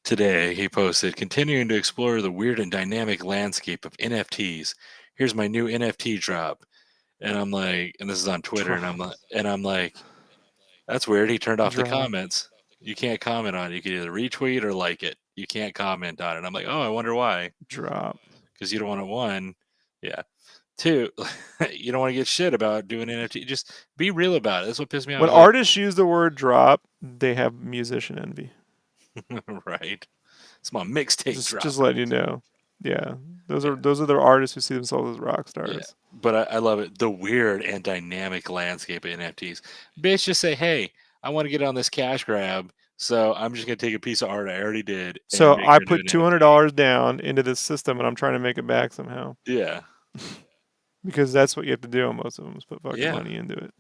today he posted, continuing to explore the weird and dynamic landscape of NFTs. Here's my new NFT drop. And I'm like, and this is on Twitter, drop, and I'm like, that's weird. He turned off the drop, comments. You can't comment on it. You can either retweet or like it. You can't comment on it. I'm like, oh, I wonder why. drop. Because you don't want to, one, yeah. Two, you don't want to get shit about doing NFT. Just be real about it. That's what pissed me off. I When was like, artists use the word drop, they have musician envy. right. It's my mixtape Just dropping. letting you know. Yeah, Yeah, those are the artists who see themselves as rock yeah. stars. But I love it. The weird and dynamic landscape of NFTs. Bitch, just say, hey, I want to get on this cash grab, so I'm just gonna take a piece of art I already did and So make I it into put an NFT. $200 down into this system, and I'm trying to make it back somehow Yeah, because that's what you have to do on most of them is put fucking yeah, money into it,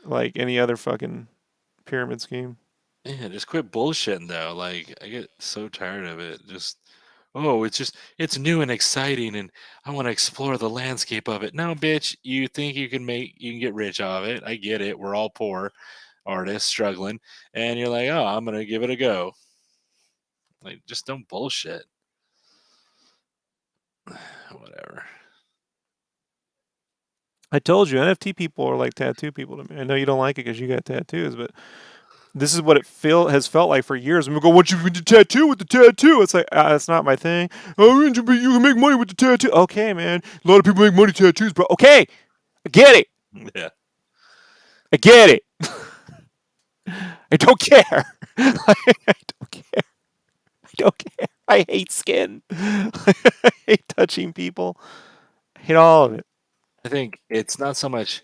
like any other fucking pyramid scheme. yeah. Just quit bullshitting though. Like I get so tired of it. Just oh, it's new and exciting, and I want to explore the landscape of it. No, bitch, you think you can get rich off it? I get it. We're all poor artists struggling, and you're like, oh, I'm gonna give it a go. Like, just don't bullshit. Whatever. I told you, NFT people are like tattoo people to me. I know you don't like it because you got tattoos, but this is what it has felt like for years. And we go, "What you with the tattoo? With the tattoo?" It's like that's not my thing. Oh, you can make money with the tattoo. Okay, man. A lot of people make money with tattoos, bro. Okay, I get it. Yeah. I get it. I don't care. I don't care. I don't care. I hate skin. I hate touching people. I hate all of it. I think it's not so much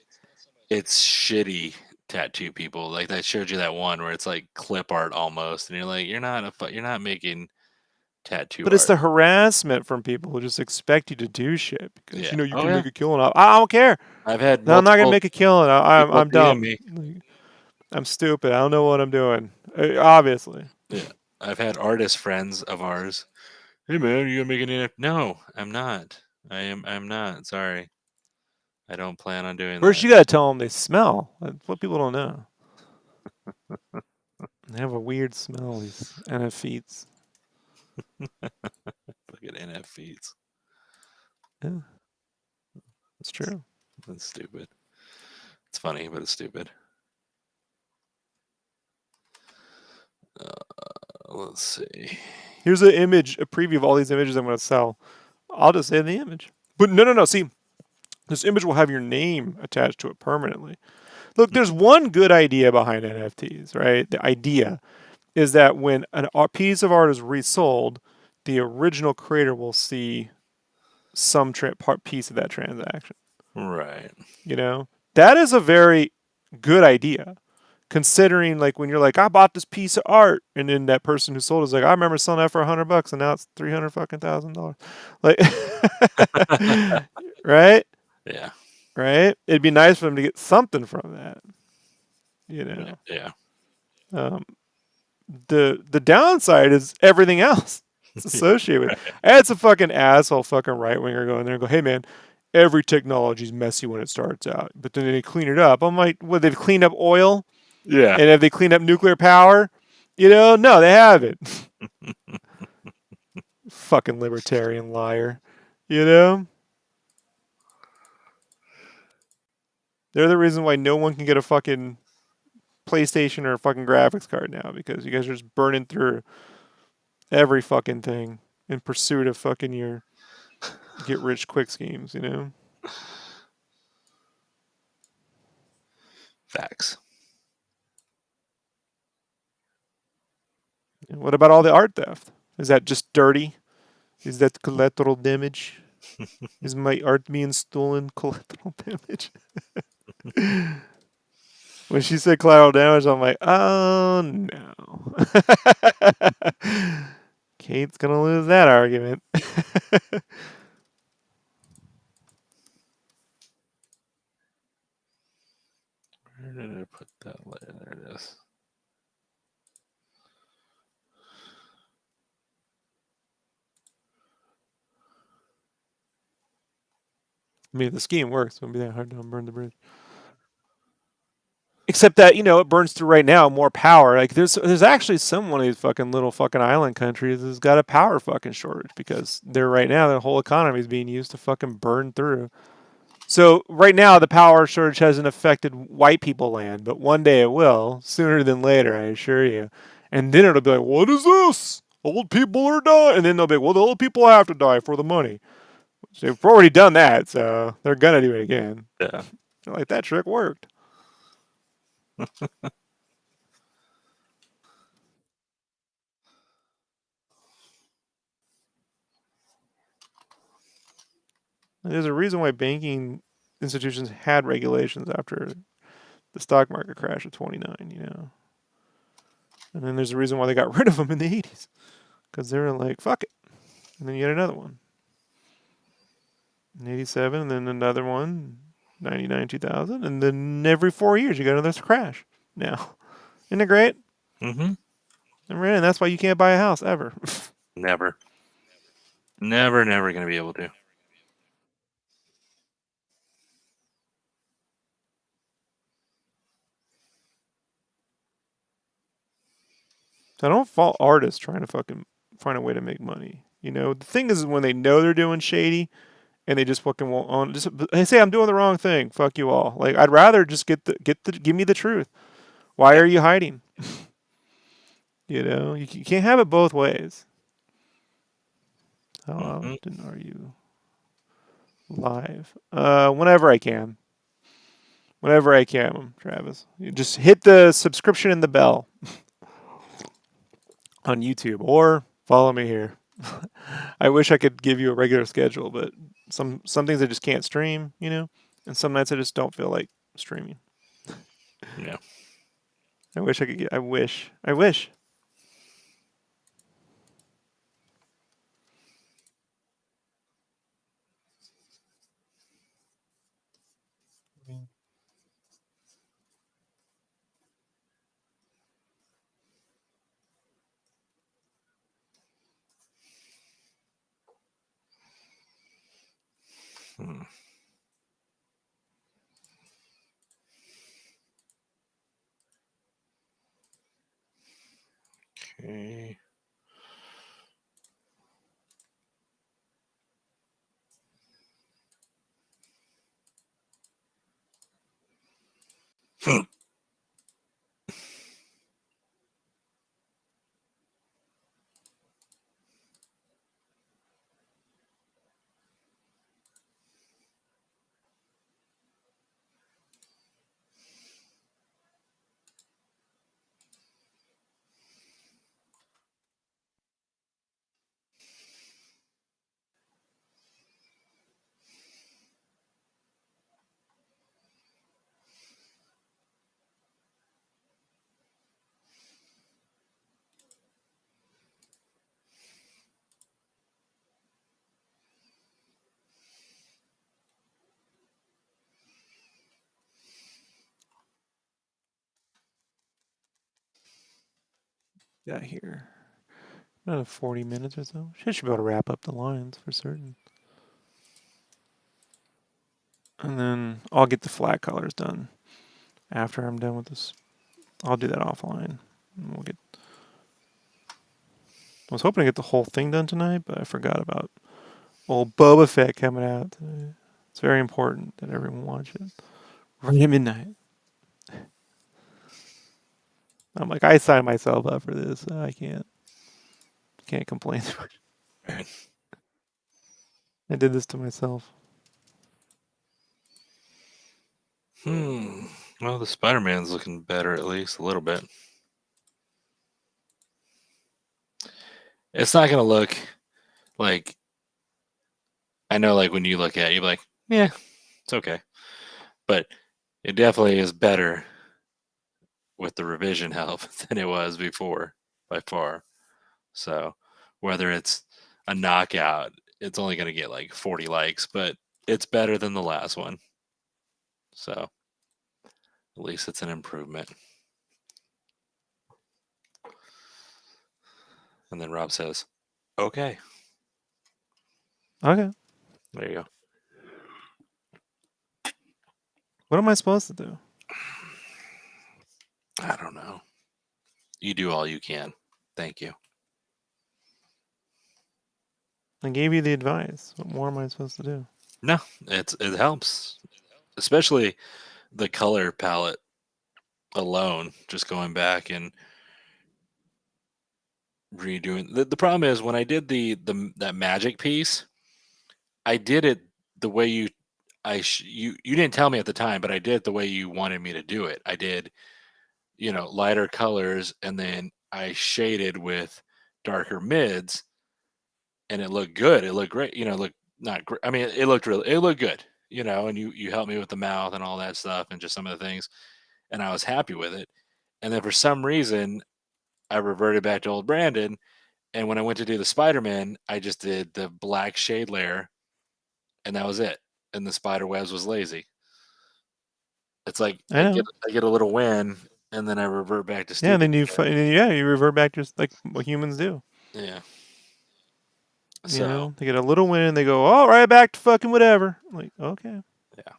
it's shitty tattoo people. Like I showed you that one where it's like clip art almost, and you're like, you're not making tattoo But it's art. the harassment from people who just expect you to do shit because Yeah. you know you Oh can yeah. make a killing. I don't care. I've had No, I'm not gonna multiple make a killing. people I'm DM dumb. me. I'm stupid. I don't know what I'm doing. Obviously. Yeah. I've had artist friends of ours. Hey man, you gonna make an NFT? No, I'm not. I'm not. Sorry. I don't plan on doing First, that. you gotta tell them they smell. That's what people don't know. They have a weird smell. These NFTs. Look at NFTs. Yeah, it's true. That's stupid. It's funny, but it's stupid. Let's see. Here's an image, a preview of all these images I'm gonna sell. I'll just say the image. But no. See, this image will have your name attached to it permanently. Look, there's one good idea behind NFTs, right? The idea is that when a piece of art is resold, the original creator will see some piece of that transaction. Right. You know, that is a very good idea. Considering, like, when you're like, I bought this piece of art, and then that person who sold it is like, I remember selling that for $100, and now it's 300 fucking thousand dollars. Like, right, Yeah. right. It'd be nice for them to get something from that. You Yeah. know, Yeah. um, the downside is everything else it's Yeah. associated with. Right. I had some fucking asshole fucking right winger go in there and go, hey man, every technology's messy when it starts out, but then they clean it up. I'm like, what? They've cleaned up oil, Yeah. and have they cleaned up nuclear power? You know, no, they haven't. Fucking libertarian liar. You know, they're the reason why no one can get a fucking PlayStation or a fucking graphics card now because you guys are just burning through every fucking thing in pursuit of fucking your get rich quick schemes, you know? Facts. What about all the art theft? Is that just dirty? Is that collateral damage? Is my art being stolen collateral damage? When she said collateral damage, I'm like, oh no. Kate's gonna lose that argument. Where did I put that layer? There it is. I mean, if the scheme works, it won't be that hard to unburn the bridge. Except that it burns through right now more power. Like there's actually some one of these fucking little fucking island countries that's got a power fucking shortage because they're right now their whole economy is being used to fucking burn through. So right now the power shortage hasn't affected white people land, but one day it will, sooner than later, I assure you. And then it'll be like, what is this? Old people are dying, and then they'll be like, well, the old people have to die for the money. So they've already done that, so they're gonna do it again. Yeah. They're like that trick worked. There's a reason why banking institutions had regulations after the stock market crash of 29, you know. And then there's a reason why they got rid of them in the 80s because they were like, fuck it. And then you had another one in 87, and then another one, 99, 2000. And then every 4 years, you got another crash now. Isn't it great? Mm-hmm. And that's why you can't buy a house ever. Never. Never going to be able to. So I don't fault artists trying to fucking find a way to make money. You know, the thing is when they know they're doing shady and they just fucking won't own. Just they say I'm doing the wrong thing. Fuck you all. Like I'd rather just give me the truth. Why Yeah. are you hiding? You know, you can't have it both ways. How Mm-hmm. often are you live? Whenever I can. Whenever I can, Travis. You just hit the subscription and the bell on YouTube or follow me here. I wish I could give you a regular schedule, but some things I just can't stream, you know, and some nights I just don't feel like streaming. Yeah. I wish I could get. I wish. I wish. Hmm. Okay. Got here. Another 40 minutes or so. Should be able to wrap up the lines for certain. And then I'll get the flat colors done after I'm done with this. I'll do that offline. And we'll get. I was hoping to get the whole thing done tonight, but I forgot about old Boba Fett coming out today. It's very important that everyone watch it. Right at midnight. I'm like, I signed myself up for this. I can't complain too much. Right. I did this to myself. Well, the Spider-Man's looking better, at least a little bit. It's not gonna look like, I know, like when you look at it, you're like, yeah, it's okay. But it definitely is better with the revision help than it was before, by far. So whether it's a knockout, it's only gonna get like 40 likes, but it's better than the last one. So at least it's an improvement. And then Rob says, okay. Okay. There you go. What am I supposed to do? I don't know. You do all you can. Thank you. I gave you the advice. What more am I supposed to do? No, it helps, especially the color palette alone. Just going back and redoing. The problem is when I did that magic piece, I did it the way you didn't tell me at the time, but I did it the way you wanted me to do it. I did, lighter colors, and then I shaded with darker mids, and it looked good. It looked great. Look not great. I mean, it looked good, and you helped me with the mouth and all that stuff and just some of the things, and I was happy with it. And then for some reason, I reverted back to old Brandon, and when I went to do the Spider-Man, I just did the black shade layer, and that was it. And the spider webs was lazy. It's like I know. I get a little win, and then I revert back to Yeah, and stupid then shit. you revert back just like what humans do. Yeah. You So know, they get a little win, and they go, all right, back to fucking whatever. Like, okay. yeah,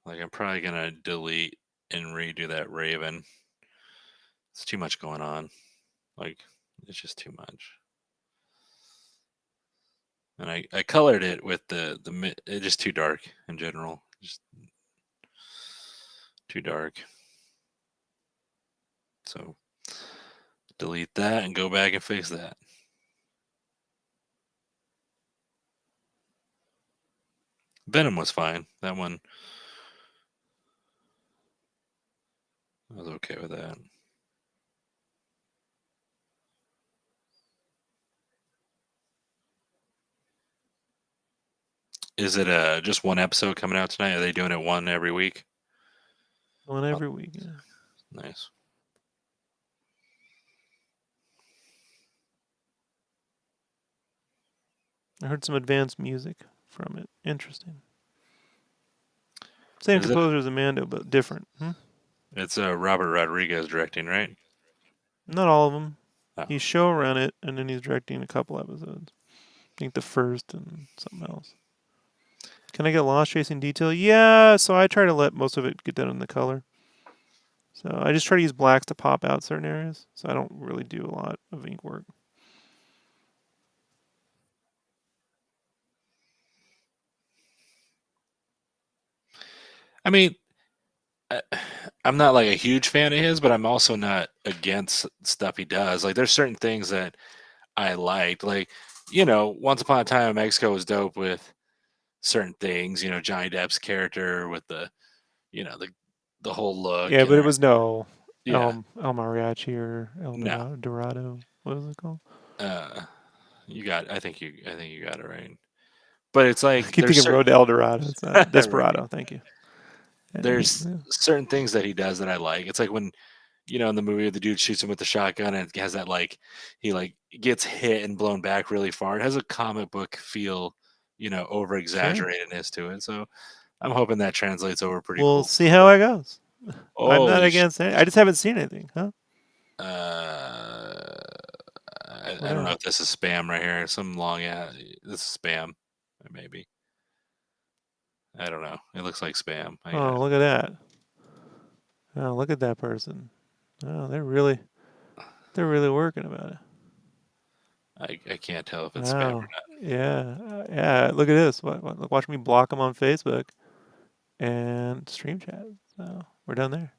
like I'm probably gonna delete and redo that Raven. It's too much going on. Like it's just too much. And I colored it with it's just too dark in general. Just too dark. So delete that and go back and fix that. Venom was fine. That one I was okay with that. Is it just one episode coming out tonight? Are they doing it one every week? One Oh, every week. Yeah. nice. I heard some advanced music from it. Interesting. Same Is it? composer as Amando, but different. It's Robert Rodriguez directing, right? Not all of them. Oh, He's showrun it, and then he's directing a couple episodes. I think the first and something else. Can I get lost tracing detail? Yeah, so I try to let most of it get done in the color. So I just try to use blacks to pop out certain areas. So I don't really do a lot of ink work. I mean, I, I'm not like a huge fan of his, but I'm also not against stuff he does. Like, there's certain things that I liked. Like, Once Upon a Time in Mexico was dope with certain things. Johnny Depp's character with the whole look Yeah, and but it was no yeah, El Mariachi or El no. Dorado. What was it called? Uh, I think you got it right. But it's I like keep thinking Road to El Dorado. It's not right. Desperado. Thank you. Anyway, There's yeah. certain things that he does that I like. It's like when in the movie the dude shoots him with the shotgun and it has that like he like gets hit and blown back really far. It has a comic book feel, over Sure. exaggeratedness to it. So I'm hoping that translates over pretty We'll cool see for how the it goes. I'm not holy against it. I just haven't seen anything, huh? uh What I don't know else? if this is spam right here. Some long this is spam. Maybe. I don't know. It looks like spam. Oh, look at that. Oh, look at that person. Oh, they're really working about it. I can't tell if it's spam or Wow. Yeah. Yeah. Look at this. Watch me block them on Facebook and stream chat. So we're done there.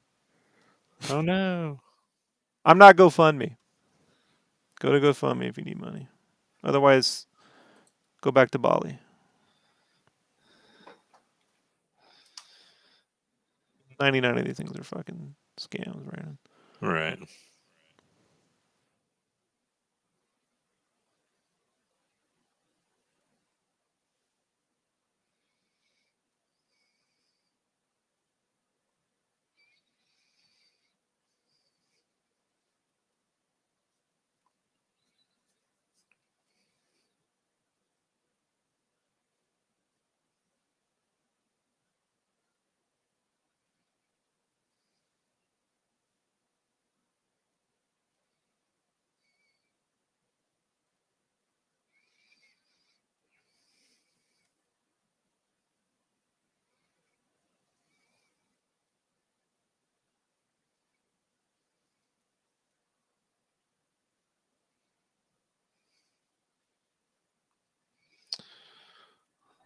not. Oh no. I'm not GoFundMe. Go to GoFundMe if you need money. Otherwise, go back to Bali. 99 of these things are fucking scams, Brandon. Right.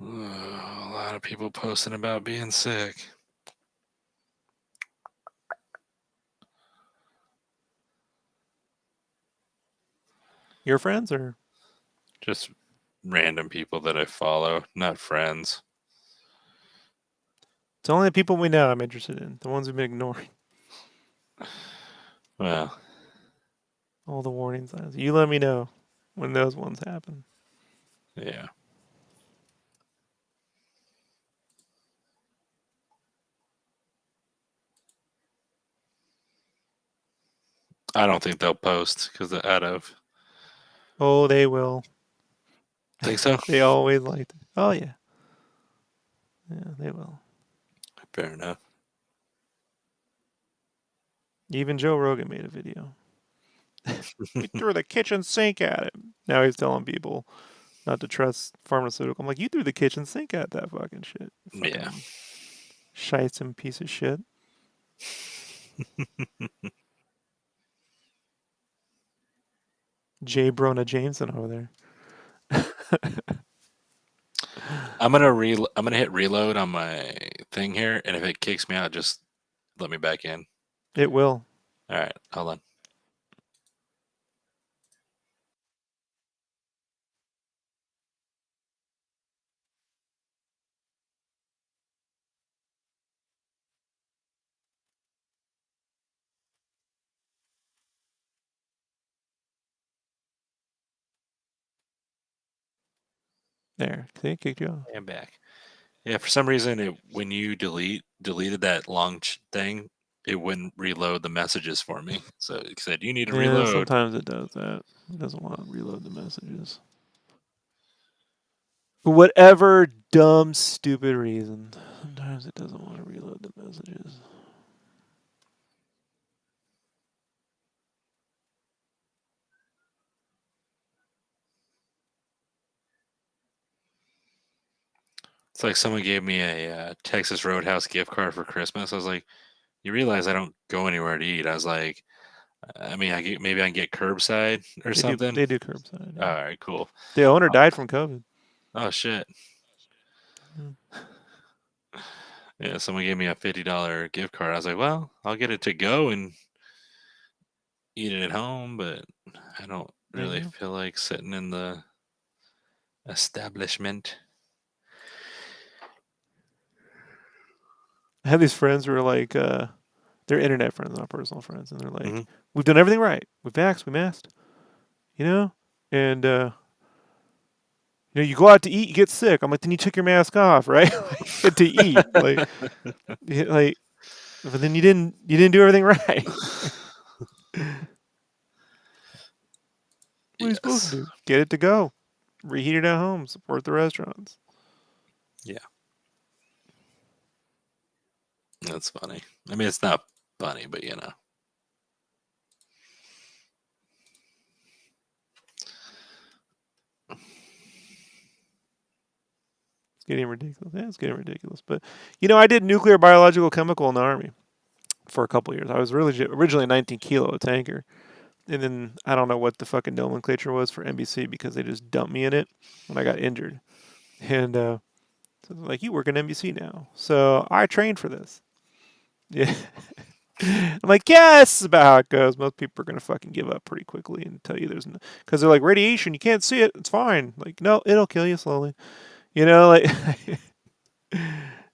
A lot of people posting about being sick. Your friends or Just random people that I follow, not friends. it's only the people we know I'm interested in. The ones we've been ignoring. Well, All the warning signs. You let me know when those ones happen. Yeah. I don't think they'll post because out of. Oh, they will. Think so? They always like to. Oh yeah. Yeah, they will. Fair enough. Even Joe Rogan made a video. We threw the kitchen sink at him. Now he's telling people not to trust pharmaceutical. I'm like, you threw the kitchen sink at that fucking shit. Yeah. Fucking shiesome piece of shit. Jay Brona Jameson over there. I'm gonna hit reload on my thing here, and if it kicks me out, just let me back in. It will. All right, hold on. There. See, it kicked you off. I'm back. Yeah, for some reason, when you deleted that long thing, it wouldn't reload the messages for me. So it said you need to Yeah, reload. sometimes it does that. It doesn't want to reload the messages. For whatever dumb, stupid reason, sometimes it doesn't want to reload the messages. It's like someone gave me a Texas Roadhouse gift card for Christmas. I was like, you realize I don't go anywhere to eat. I was like, I mean, maybe I can get curbside or They do. something. They do curbside. All Yeah. right, cool. The owner died from COVID. Oh shit. Yeah. Yeah, someone gave me a $50 gift card. I was like, well, I'll get it to go and eat it at home, but I don't There you really go. feel like sitting in the establishment. I have these friends who are like, they're internet friends, not personal friends, and they're like, Hmm. we've done everything right. We vaxxed, we masked, you know, and you go out to eat, you get sick. I'm like, then you took your mask off, right? Like, to eat, like, but then you didn't do everything right. What are you supposed to Yes. do? Get it to go, reheat it at home, support the restaurants. Yeah, that's funny. I mean, it's not funny, but you know. It's getting ridiculous. Yeah, it's getting ridiculous. But I did nuclear, biological, chemical in the army for a couple years. I was really originally 19 kilo a tanker, and then I don't know what the fucking nomenclature was for NBC because they just dumped me in it when I got injured. And so they're like, you work in NBC now, so I trained for this. Yeah. I'm like, yeah, this is about how it goes. Most people are gonna fucking give up pretty quickly and tell you there's no, because they're like radiation, you can't see it, it's fine. Like, no, it'll kill you slowly. Like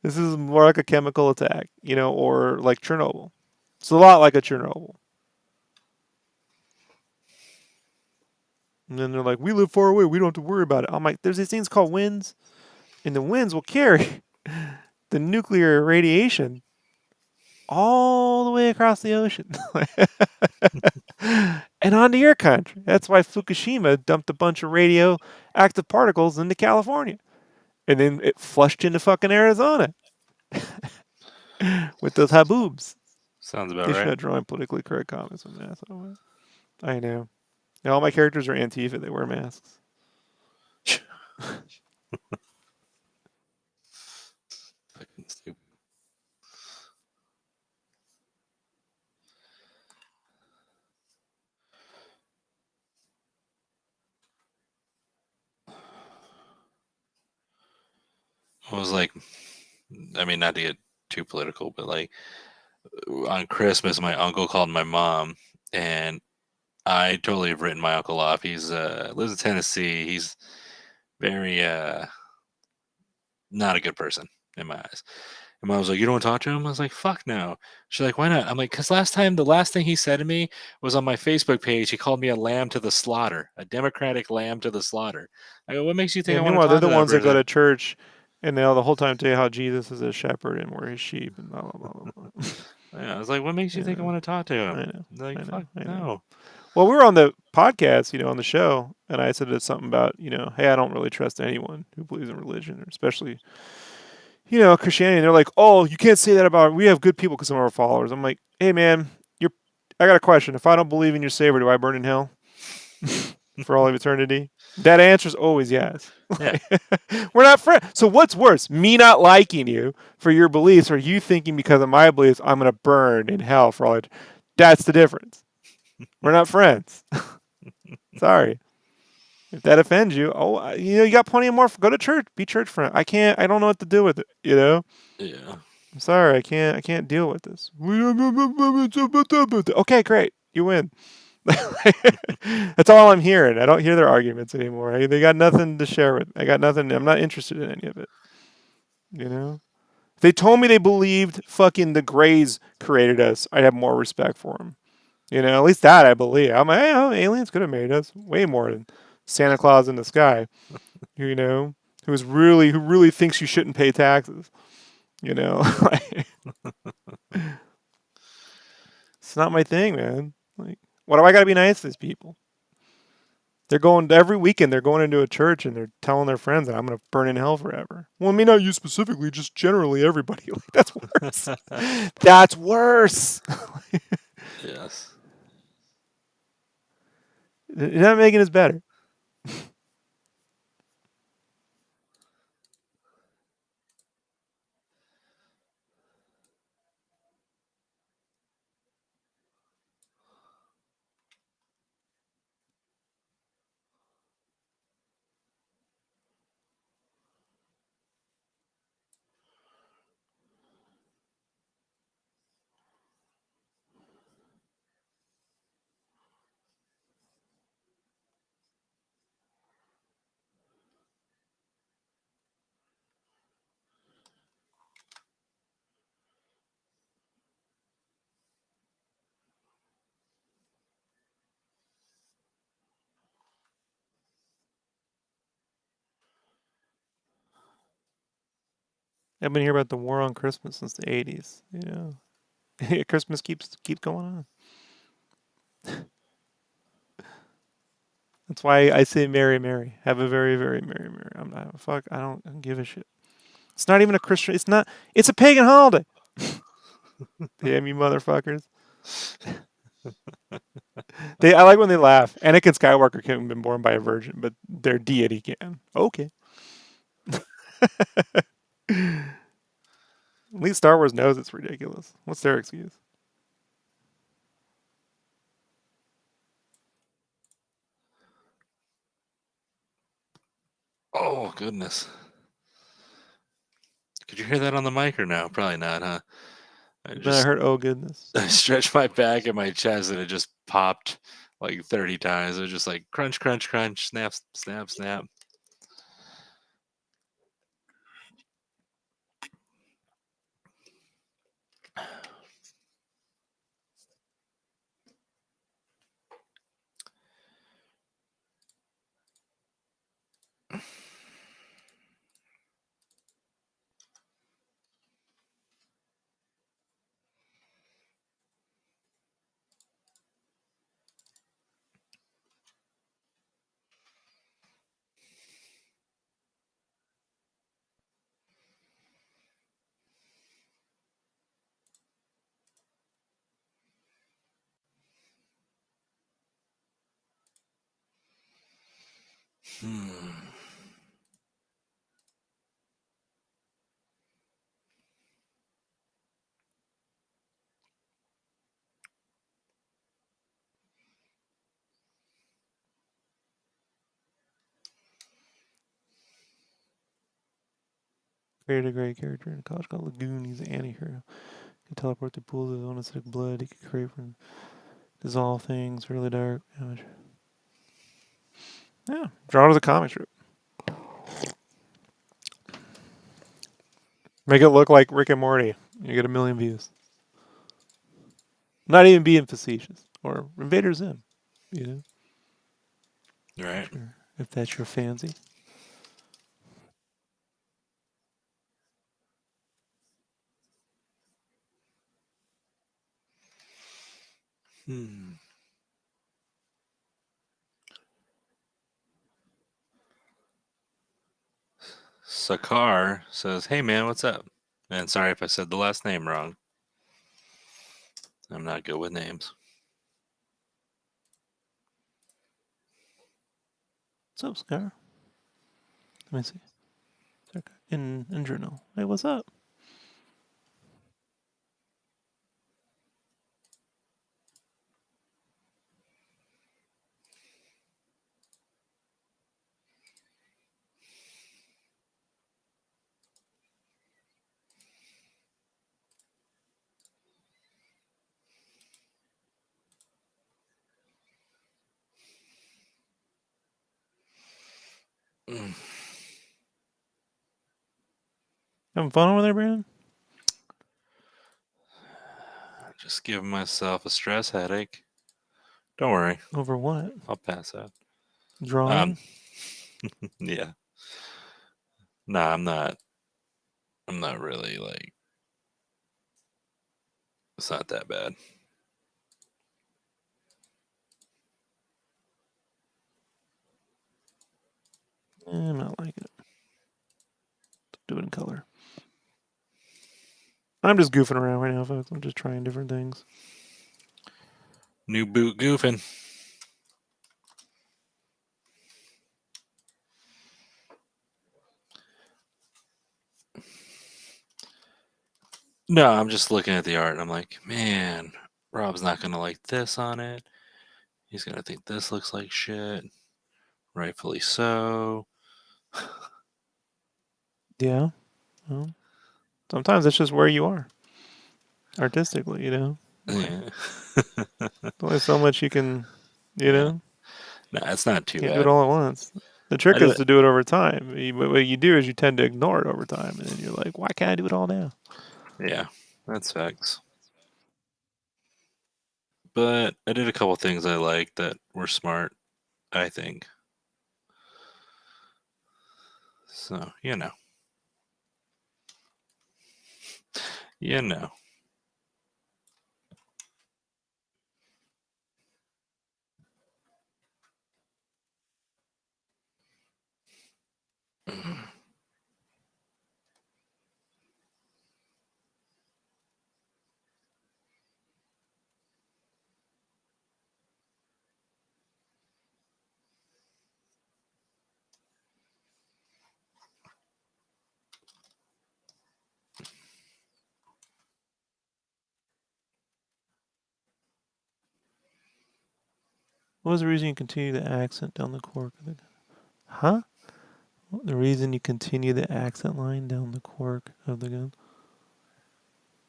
this is more like a chemical attack, or like Chernobyl. It's a lot like a Chernobyl. And then they're like, we live far away, we don't have to worry about it. I'm like, there's these things called winds, and the winds will carry the nuclear radiation all the way across the ocean and onto your country. That's why Fukushima dumped a bunch of radioactive particles into California. And then it flushed into fucking Arizona with those haboobs. Sounds about They should right. have drawn politically correct comments on that. So, I know. And all my characters are Antifa. They wear masks. Fucking stupid. It was like, I mean, not to get too political, but like on Christmas, my uncle called my mom, and I totally have written my uncle off. He's lives in Tennessee. He's very not a good person in my eyes. And mom was like, "You don't want to talk to him?" I was like, "Fuck no." She's like, "Why not?" I'm like, "Cause the last thing he said to me was on my Facebook page. He called me a lamb to the slaughter, a Democratic lamb to the slaughter." I go, "What makes you think Yeah. I want to Meanwhile, they're talk to the that ones that go person?" to church, and they'll the whole time tell you how Jesus is a shepherd and we're his sheep and blah blah blah blah blah. Yeah, I was like, "What makes you You think I know. want to talk to him?" I know. Like, I know. fuck I know. no. Well, we were on the podcast, on the show, and I said it's something about, hey, I don't really trust anyone who believes in religion, or especially, Christianity. And they're like, oh, you can't say that about. We have good people because some of our followers. I'm like, hey, man, you're. I got a question. If I don't believe in your Savior, do I burn in hell for all of eternity? That answer is always yes. Yeah. We're not friends. So what's worse, me not liking you for your beliefs, or you thinking because of my beliefs I'm gonna burn in hell for all it? That's the difference. We're not friends. Sorry. If that offends you, you got plenty of more. Go to church, be church friend. I can't. I don't know what to do with it. Yeah. I'm sorry. I can't. I can't deal with this. Okay, great. You win. That's all I'm hearing. I don't hear their arguments anymore. They got nothing to share with. I got nothing. I'm not interested in any of it. You know. If they told me they believed fucking the Greys created us, I'd have more respect for them. At least that I believe. I'm like, aliens could have made us way more than Santa Claus in the sky. You know, who really thinks you shouldn't pay taxes. You know, it's not my thing, man. Like, why do I got to be nice to these people? They're going every weekend. They're going into a church and they're telling their friends that I'm going to burn in hell forever. Well, I mean, not you specifically, just generally everybody. Like, that's worse. That's worse. Yes. You're not making this better. I've been hearing about the war on Christmas since the '80s. Christmas keeps going on. That's why I say Merry Merry. Have a very very Merry Merry. I'm not fuck. I don't give a shit. It's not even a Christian. It's not. It's a pagan holiday. Damn you motherfuckers. I like when they laugh. Anakin Skywalker can have been born by a virgin, but their deity can. Okay. At least Star Wars knows it's ridiculous. What's their excuse? Oh goodness. Could you hear that on the mic or no? Probably not, huh? I Then I just heard, oh goodness. I stretched my back and my chest and it just popped like 30 times. It was just like crunch, crunch, crunch, snap, snap, snap. Hmm. Created a great character in a college called Lagoon. He's an anti-hero. He can teleport to pools of acidic blood. He can create from dissolve things really dark. Yeah, drawn as a comic strip. Make it look like Rick and Morty. You get 1 million views. Not even being facetious. Or Invader Zim. You know? Right. Sure. If that's your fancy. Hmm. Sakar says, "Hey man, what's up?" And sorry if I said the last name wrong. I'm not good with names. What's up, Scar? Let me see. In journal. Hey, what's up? Mm. Having fun over there, Brandon? Just giving myself a stress headache. Don't worry, Over what? I'll pass out. Drawing? Yeah. Nah, I'm not. I'm not really like. It's not that bad. I'm not liking it. Do it in color. I'm just goofing around right now, folks. I'm just trying different things. New boot goofing. No, I'm just looking at the art and I'm like, man, Rob's not gonna like this on it. He's gonna think this looks like shit. Rightfully so. Yeah. Well, sometimes it's just where you are artistically, you know? Like, Yeah. there's only so much you can, you Yeah. know? No, it's not too Can't do it bad. all at once. The I trick do is it. to do it over time. What you do is you tend to ignore it over time, and then you're like, why can't I do it all now? Yeah, that's facts. But I did a couple things I liked that were smart, I think. So, you know. You know. What was the reason you continue the accent down the cork of the gun? Huh? The reason you continue the accent line down the cork of the gun?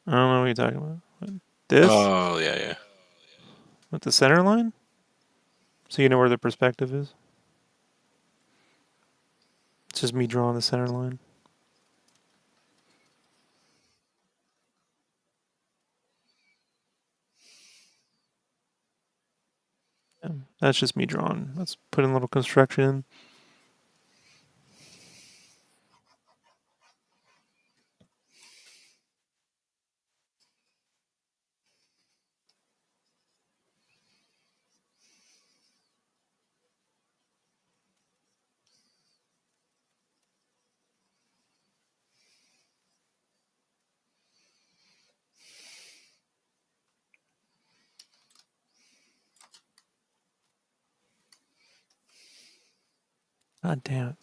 I don't know what you're talking about. What, this? Oh, yeah, yeah. With the center line? So you know where the perspective is? It's just me drawing the center line. Yeah, that's just me drawing. Let's put in a little construction in. God damn it.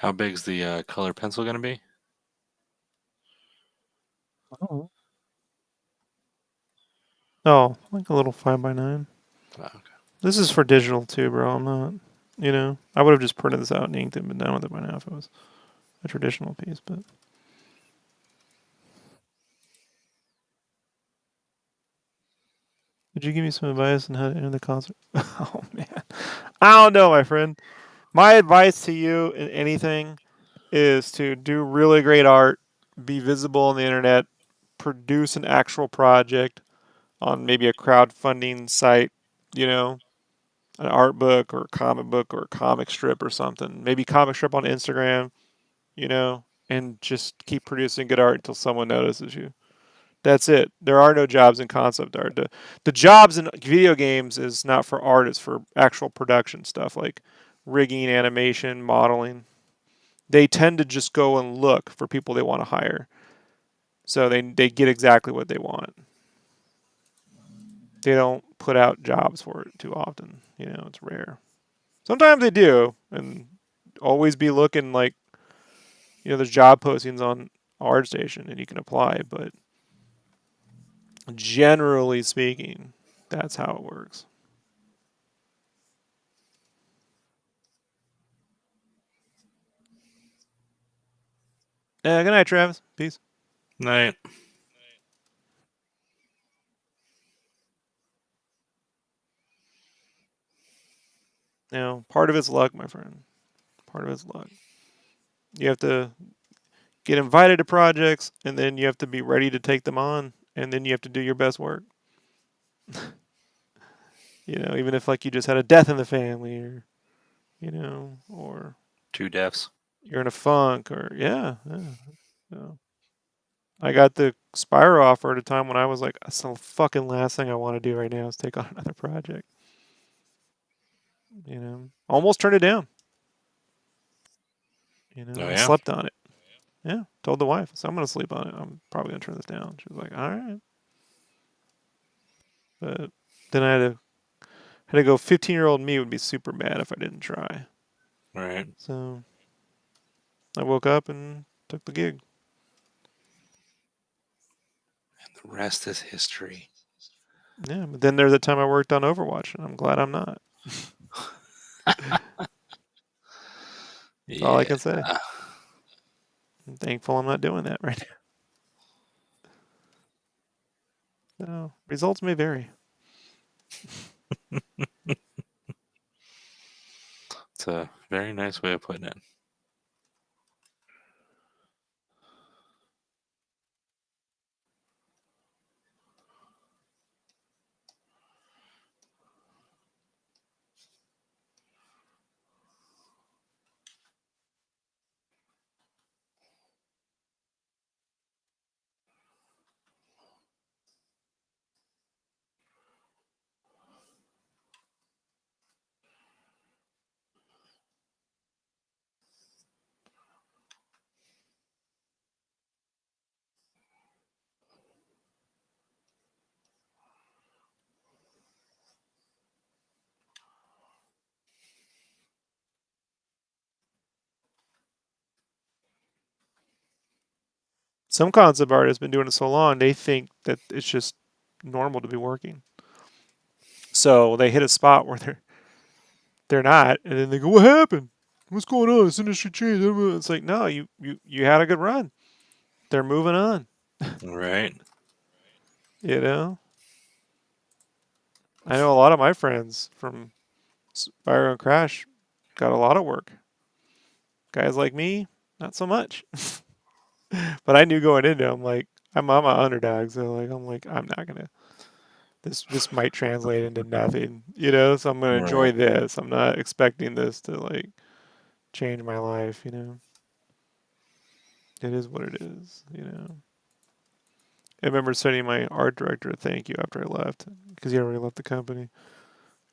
How big's the color pencil going to be? Oh. Oh, like a little 5x9. Oh, okay. This is for digital too, bro. I'm not, I would have just printed this out and inked it and been done with it by now if it was a traditional piece. But could you give me some advice on how to enter the concert? Oh man, I don't know, my friend. My advice to you in anything is to do really great art, be visible on the internet, produce an actual project on maybe a crowdfunding site, you know, an art book or a comic book or a comic strip or something. Maybe comic strip on Instagram, and just keep producing good art until someone notices you. That's it. There are no jobs in concept art. The jobs in video games is not for art, it's for actual production stuff like rigging, animation, modeling. They tend to just go and look for people they want to hire. So they get exactly what they want. They don't put out jobs for it too often. It's rare. Sometimes they do, and always be looking like, there's job postings on ArtStation and you can apply, but generally speaking, that's how it works. Good night, Travis. Peace. Night. Part of it's luck, my friend. Part of it's luck. You have to get invited to projects, and then you have to be ready to take them on, and then you have to do your best work. Even if like you just had a death in the family, or 2 deaths. you're in a funk, or yeah. So I got the Spyro offer at a time when I was like, that's the fucking last thing I want to do right now is take on another project. Almost turned it down. Oh I yeah. slept on it. Yeah, told the wife, so I'm gonna sleep on it. I'm probably gonna turn this down. She was like, all right, but then I had to go. 15-year-old me would be super mad if I didn't try. Right. So I woke up and took the gig. And the rest is history. Yeah, but then there's the time I worked on Overwatch, and I'm glad I'm not. That's all I Yeah. can say. I'm thankful I'm not doing that right now. So results may vary. It's a very nice way of putting it. Some concept artists been doing it so long they think that it's just normal to be working. So they hit a spot where they're not, and then they go, "What happened? What's going on? This industry changed." It's like, no, you had a good run. They're moving on. Right. You know, I know a lot of my friends from Spyro and Crash got a lot of work. Guys like me, not so much. But I knew going into, I'm like, I'm an underdog, so like I'm not gonna. This might translate into nothing, So I'm gonna Right. enjoy this. I'm not expecting this to like change my life. It is what it is. I remember sending my art director a thank you after I left because he already left the company,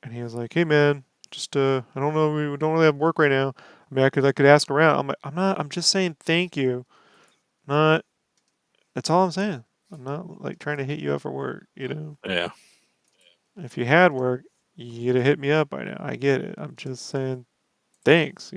and he was like, "Hey man, just I don't know, we don't really have work right now. I mean, I could ask around." I'm like, "I'm not. I'm just saying thank you. Not. That's all I'm saying. I'm not like trying to hit you up for work. Yeah. If you had work, you'd have hit me up by now. I get it. I'm just saying thanks.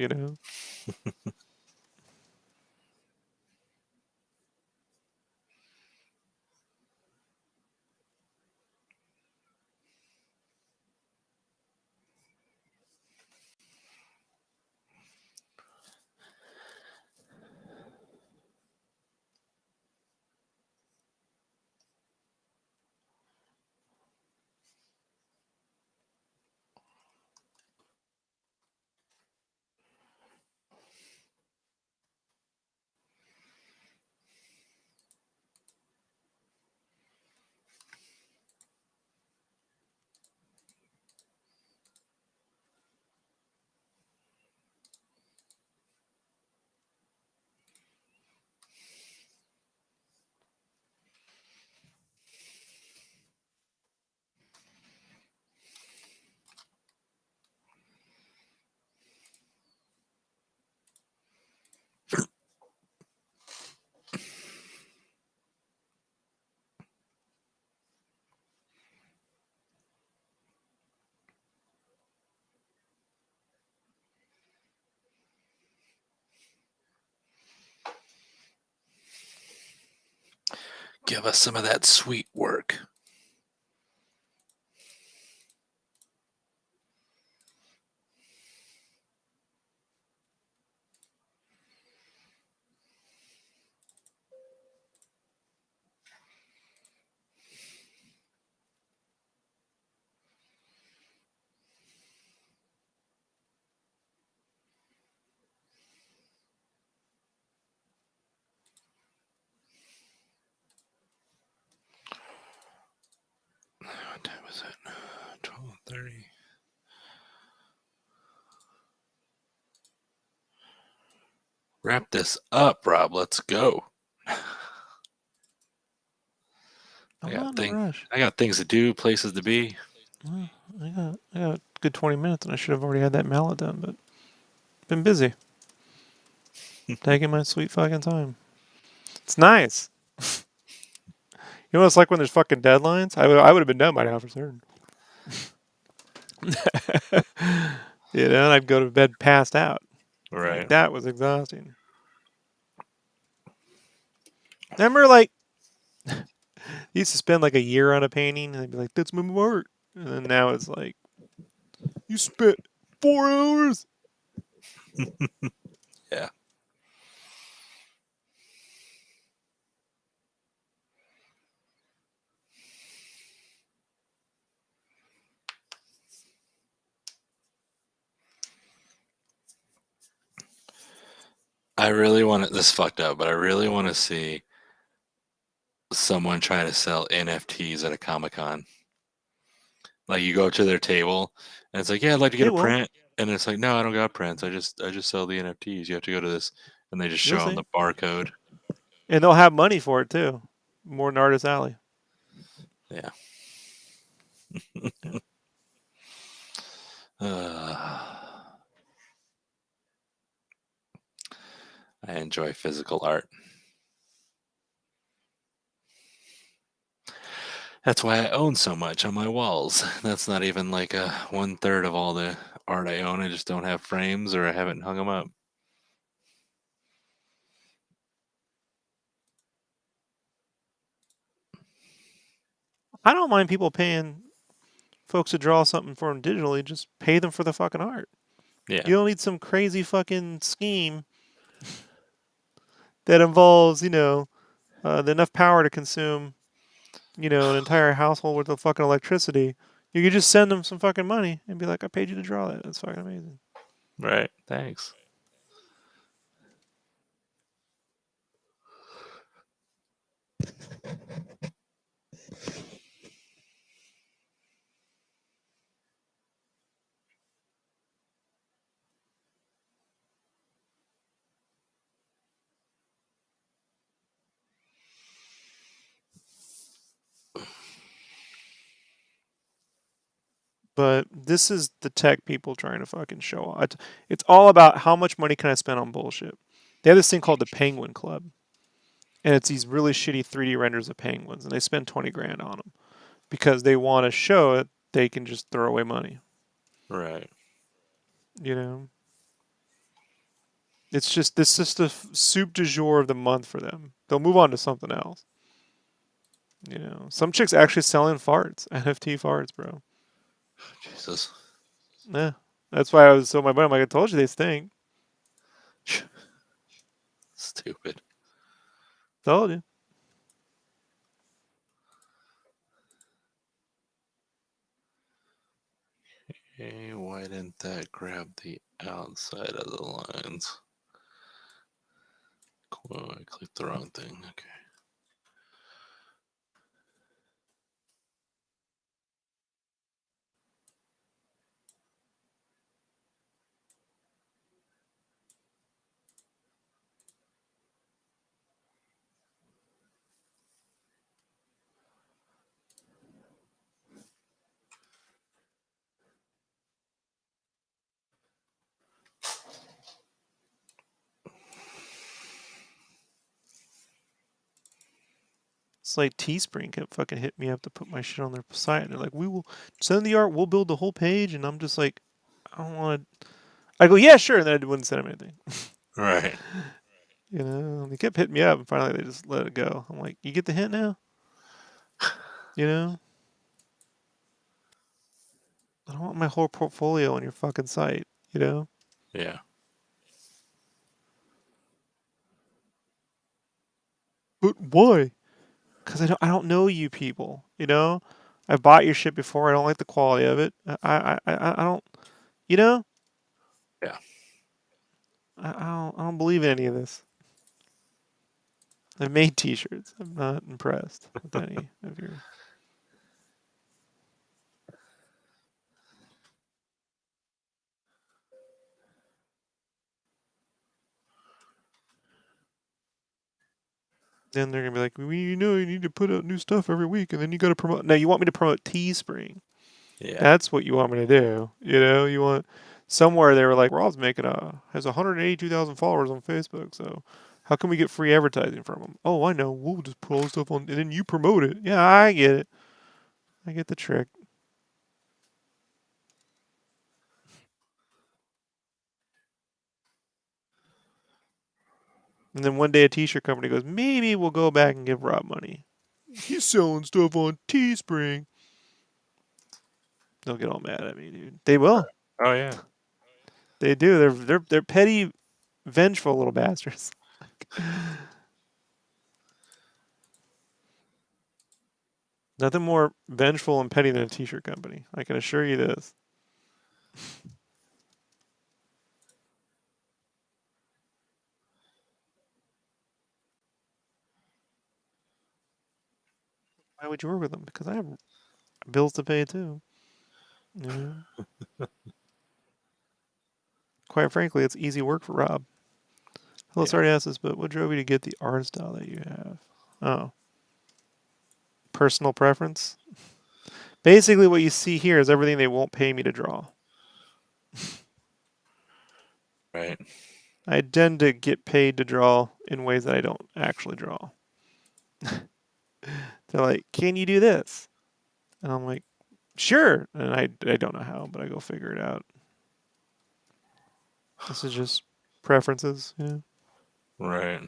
Give us some of that sweet work. What time is it? 12:30. Wrap this up, Rob. Let's go. I'm not in a rush. I got things to do, places to be. Well, I got a good 20 minutes, and I should have already had that mallet done, but been busy. Taking my sweet fucking time. It's nice. You know what it's like when there's fucking deadlines? I would have been done by now for certain. You know, and I'd go to bed passed out. Right. Like, that was exhausting. Remember, like, you used to spend like a year on a painting, and they'd be like, that's my art. And then now it's like, you spent 4 hours? Yeah. I really want to, this is fucked up, but I really want to see someone trying to sell NFTs at a Comic-Con. Like you go to their table and it's like, yeah, I'd like to get They a will. print. And it's like, no, I don't got prints. I just sell the NFTs. You have to go to this, and they just You'll show them the see. barcode. And they'll have money for it, too. More than Artist Alley. Yeah. Yeah. I enjoy physical art. That's why I own so much on my walls. That's not even like a 1/3 of all the art I own. I just don't have frames or I haven't hung them up. I don't mind people paying folks to draw something for them digitally. Just pay them for the fucking art. Yeah. You don't need some crazy fucking scheme that involves, enough power to consume, an entire household worth of fucking electricity. You could just send them some fucking money and be like, I paid you to draw that. That's fucking amazing. Right. Thanks. But this is the tech people trying to fucking show off. It's all about how much money can I spend on bullshit. They have this thing called the Penguin Club, and it's these really shitty 3D renders of penguins, and they spend 20 grand on them because they want to show it they can just throw away money. Right. You know, it's just this is the soup du jour of the month for them. They'll move on to something else. Some chicks actually selling farts, NFT farts, bro. Jesus. Yeah, that's why I was so my buddy. I'm like, I told you they stink. Stupid. Told you. Hey, why didn't that grab the outside of the lines? Cool, I clicked the wrong thing. Okay. It's like Teespring kept fucking hitting me up to put my shit on their site. And they're like, we will send the art, we'll build the whole page. And I'm just like, I don't want to. I go, yeah, sure. And then I wouldn't send them anything. Right. You know, they kept hitting me up, and finally they just let it go. I'm like, you get the hint now. You know, I don't want my whole portfolio on your fucking site. You know, Yeah. but why? Because I don't know you people. You know, I've bought your shit before. I don't like the quality of it. I don't. You know, Yeah. I don't believe in any of this. I've made T-shirts. I'm not impressed with any of your. Then they're gonna be like, you know, you need to put out new stuff every week, and then you got to promote. Now you want me to promote Teespring. Yeah. That's what you want me to do. You know, you want somewhere they were like, Rob's making has 182,000 followers on Facebook, so how can we get free advertising from him? Oh, I know. We'll just put all the stuff on, and then you promote it. Yeah, I get it. I get the trick. And then one day a T-shirt company goes, maybe we'll go back and give Rob money. He's selling stuff on Teespring. They'll get all mad at me, dude. They will. Oh yeah. They do. They're petty, vengeful little bastards. Nothing more vengeful and petty than a T-shirt company. I can assure you this. Why would you work with them? Because I have bills to pay too. You know. Quite frankly, it's easy work for Rob. Hello, Yeah. sorry to ask this, but what drove you to get the art style that you have? Oh, personal preference. Basically, what you see here is everything they won't pay me to draw. Right. I tend to get paid to draw in ways that I don't actually draw. They're like, "Can you do this?" And I'm like, "Sure." And I don't know how, but I go figure it out. This is just preferences, you know. Right.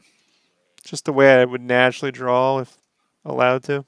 Just the way I would naturally draw if allowed to.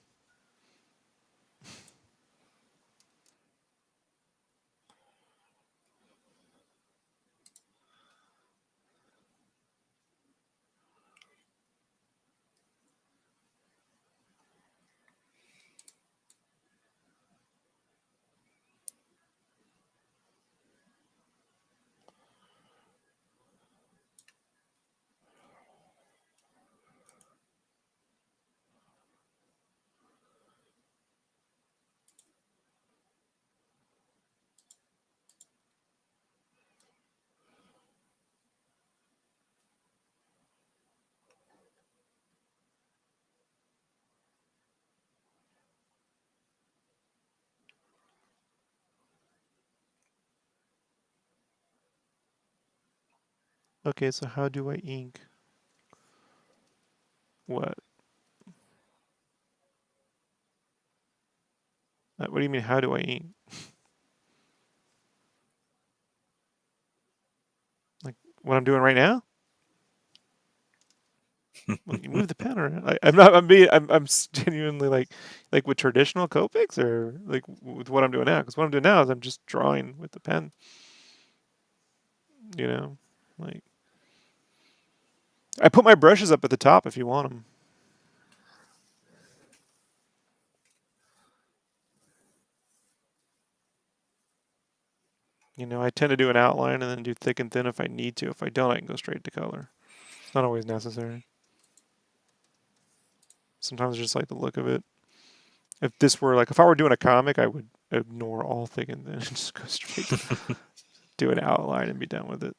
Okay, so how do I ink? What? What do you mean? How do I ink? Like what I'm doing right now? Well, you move the pen around. I'm not. I'm being. I'm genuinely like with traditional Copics or like with what I'm doing now. Because what I'm doing now is I'm just drawing with the pen. You know, like I put my brushes up at the top if you want them. You know, I tend to do an outline and then do thick and thin if I need to. If I don't, I can go straight to color. It's not always necessary. Sometimes I just like the look of it. If this were like, if I were doing a comic, I would ignore all thick and thin and just go straight to do an outline and be done with it.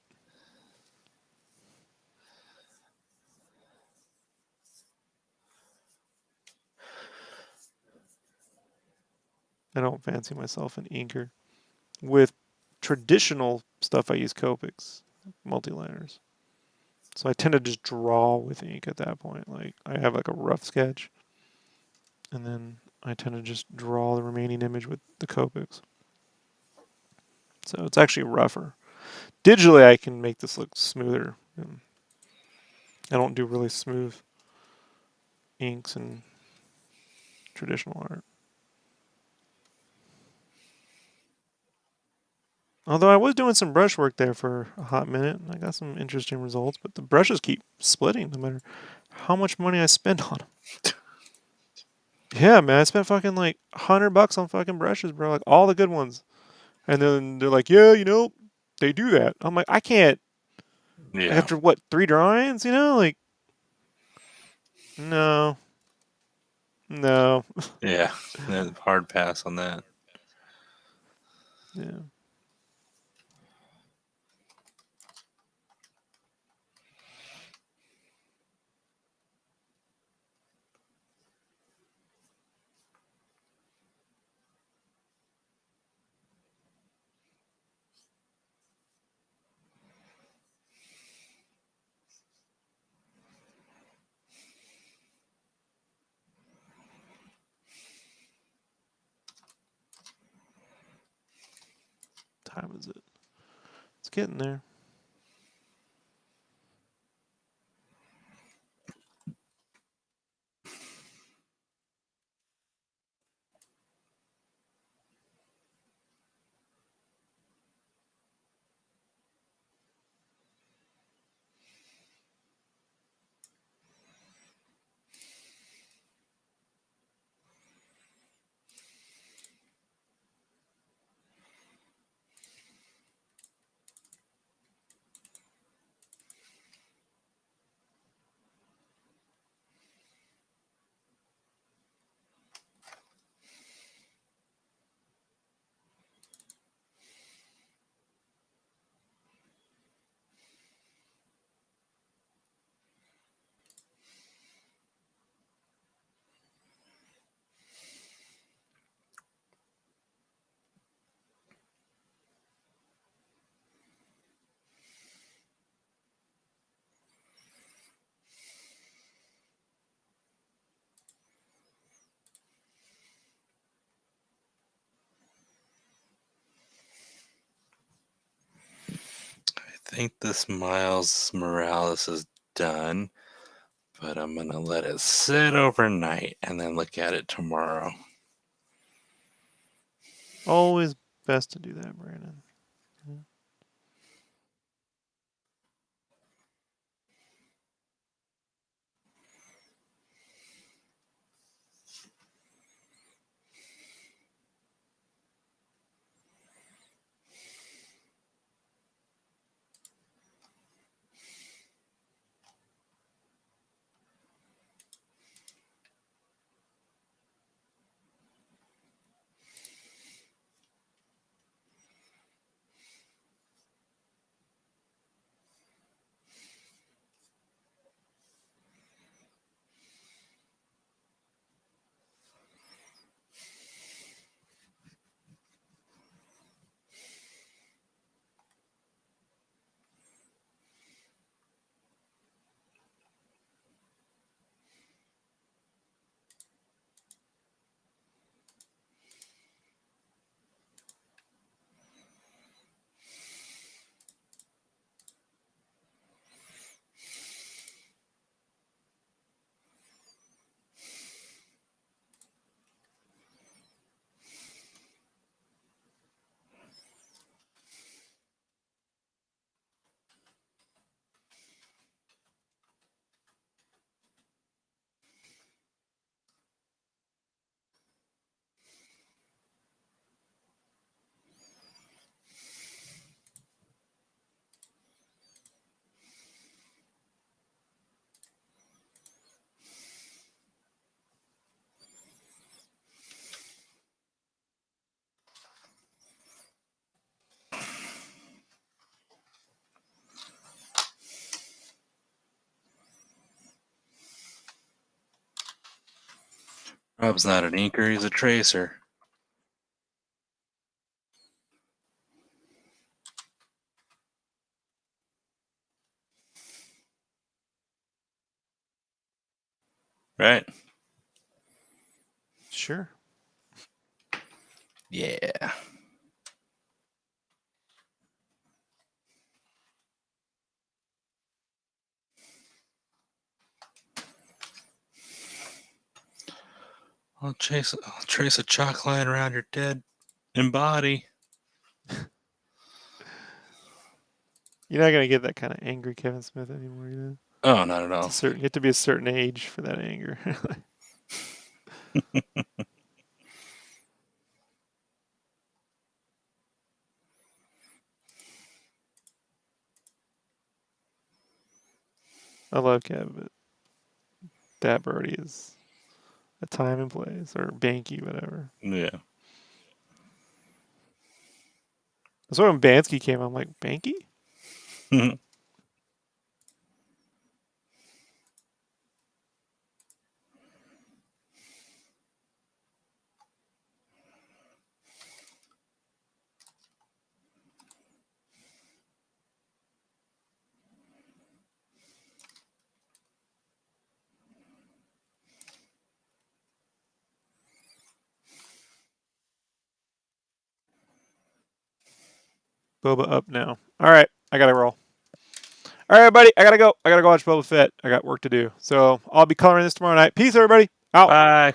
I don't fancy myself an inker. With traditional stuff, I use Copics, multiliners. So I tend to just draw with ink at that point. Like I have like a rough sketch, and then I tend to just draw the remaining image with the Copics. So it's actually rougher. Digitally, I can make this look smoother. I don't do really smooth inks and traditional art. Although I was doing some brush work there for a hot minute, and I got some interesting results. But the brushes keep splitting no matter how much money I spend on them. Yeah, man, I spent fucking like $100 on fucking brushes, bro. Like all the good ones. And then they're like, yeah, they do that. I'm like, I can't. Like Yeah. after what, 3 drawings? Like no, no. Yeah. That's a hard pass on that. Yeah. Time is it? It's getting there. I think this Miles Morales is done, but I'm going to let it sit overnight and then look at it tomorrow. Always best to do that, Brandon. Yeah. Rob's not an inker, he's a tracer. Right? Sure. Yeah. I'll trace a chalk line around your dead body. You're not gonna get that kind of angry Kevin Smith anymore, you know. Oh, not at all. You have to be a certain age for that anger. I love Kev, but that birdie is a time and place, or Banky, whatever. Yeah. That's why when Bansky came, I'm like, Banky? Boba up now. All right, I gotta roll. All right, everybody, I gotta go. I gotta go watch Boba Fett. I got work to do. So I'll be coloring this tomorrow night. Peace, everybody. Out. Bye.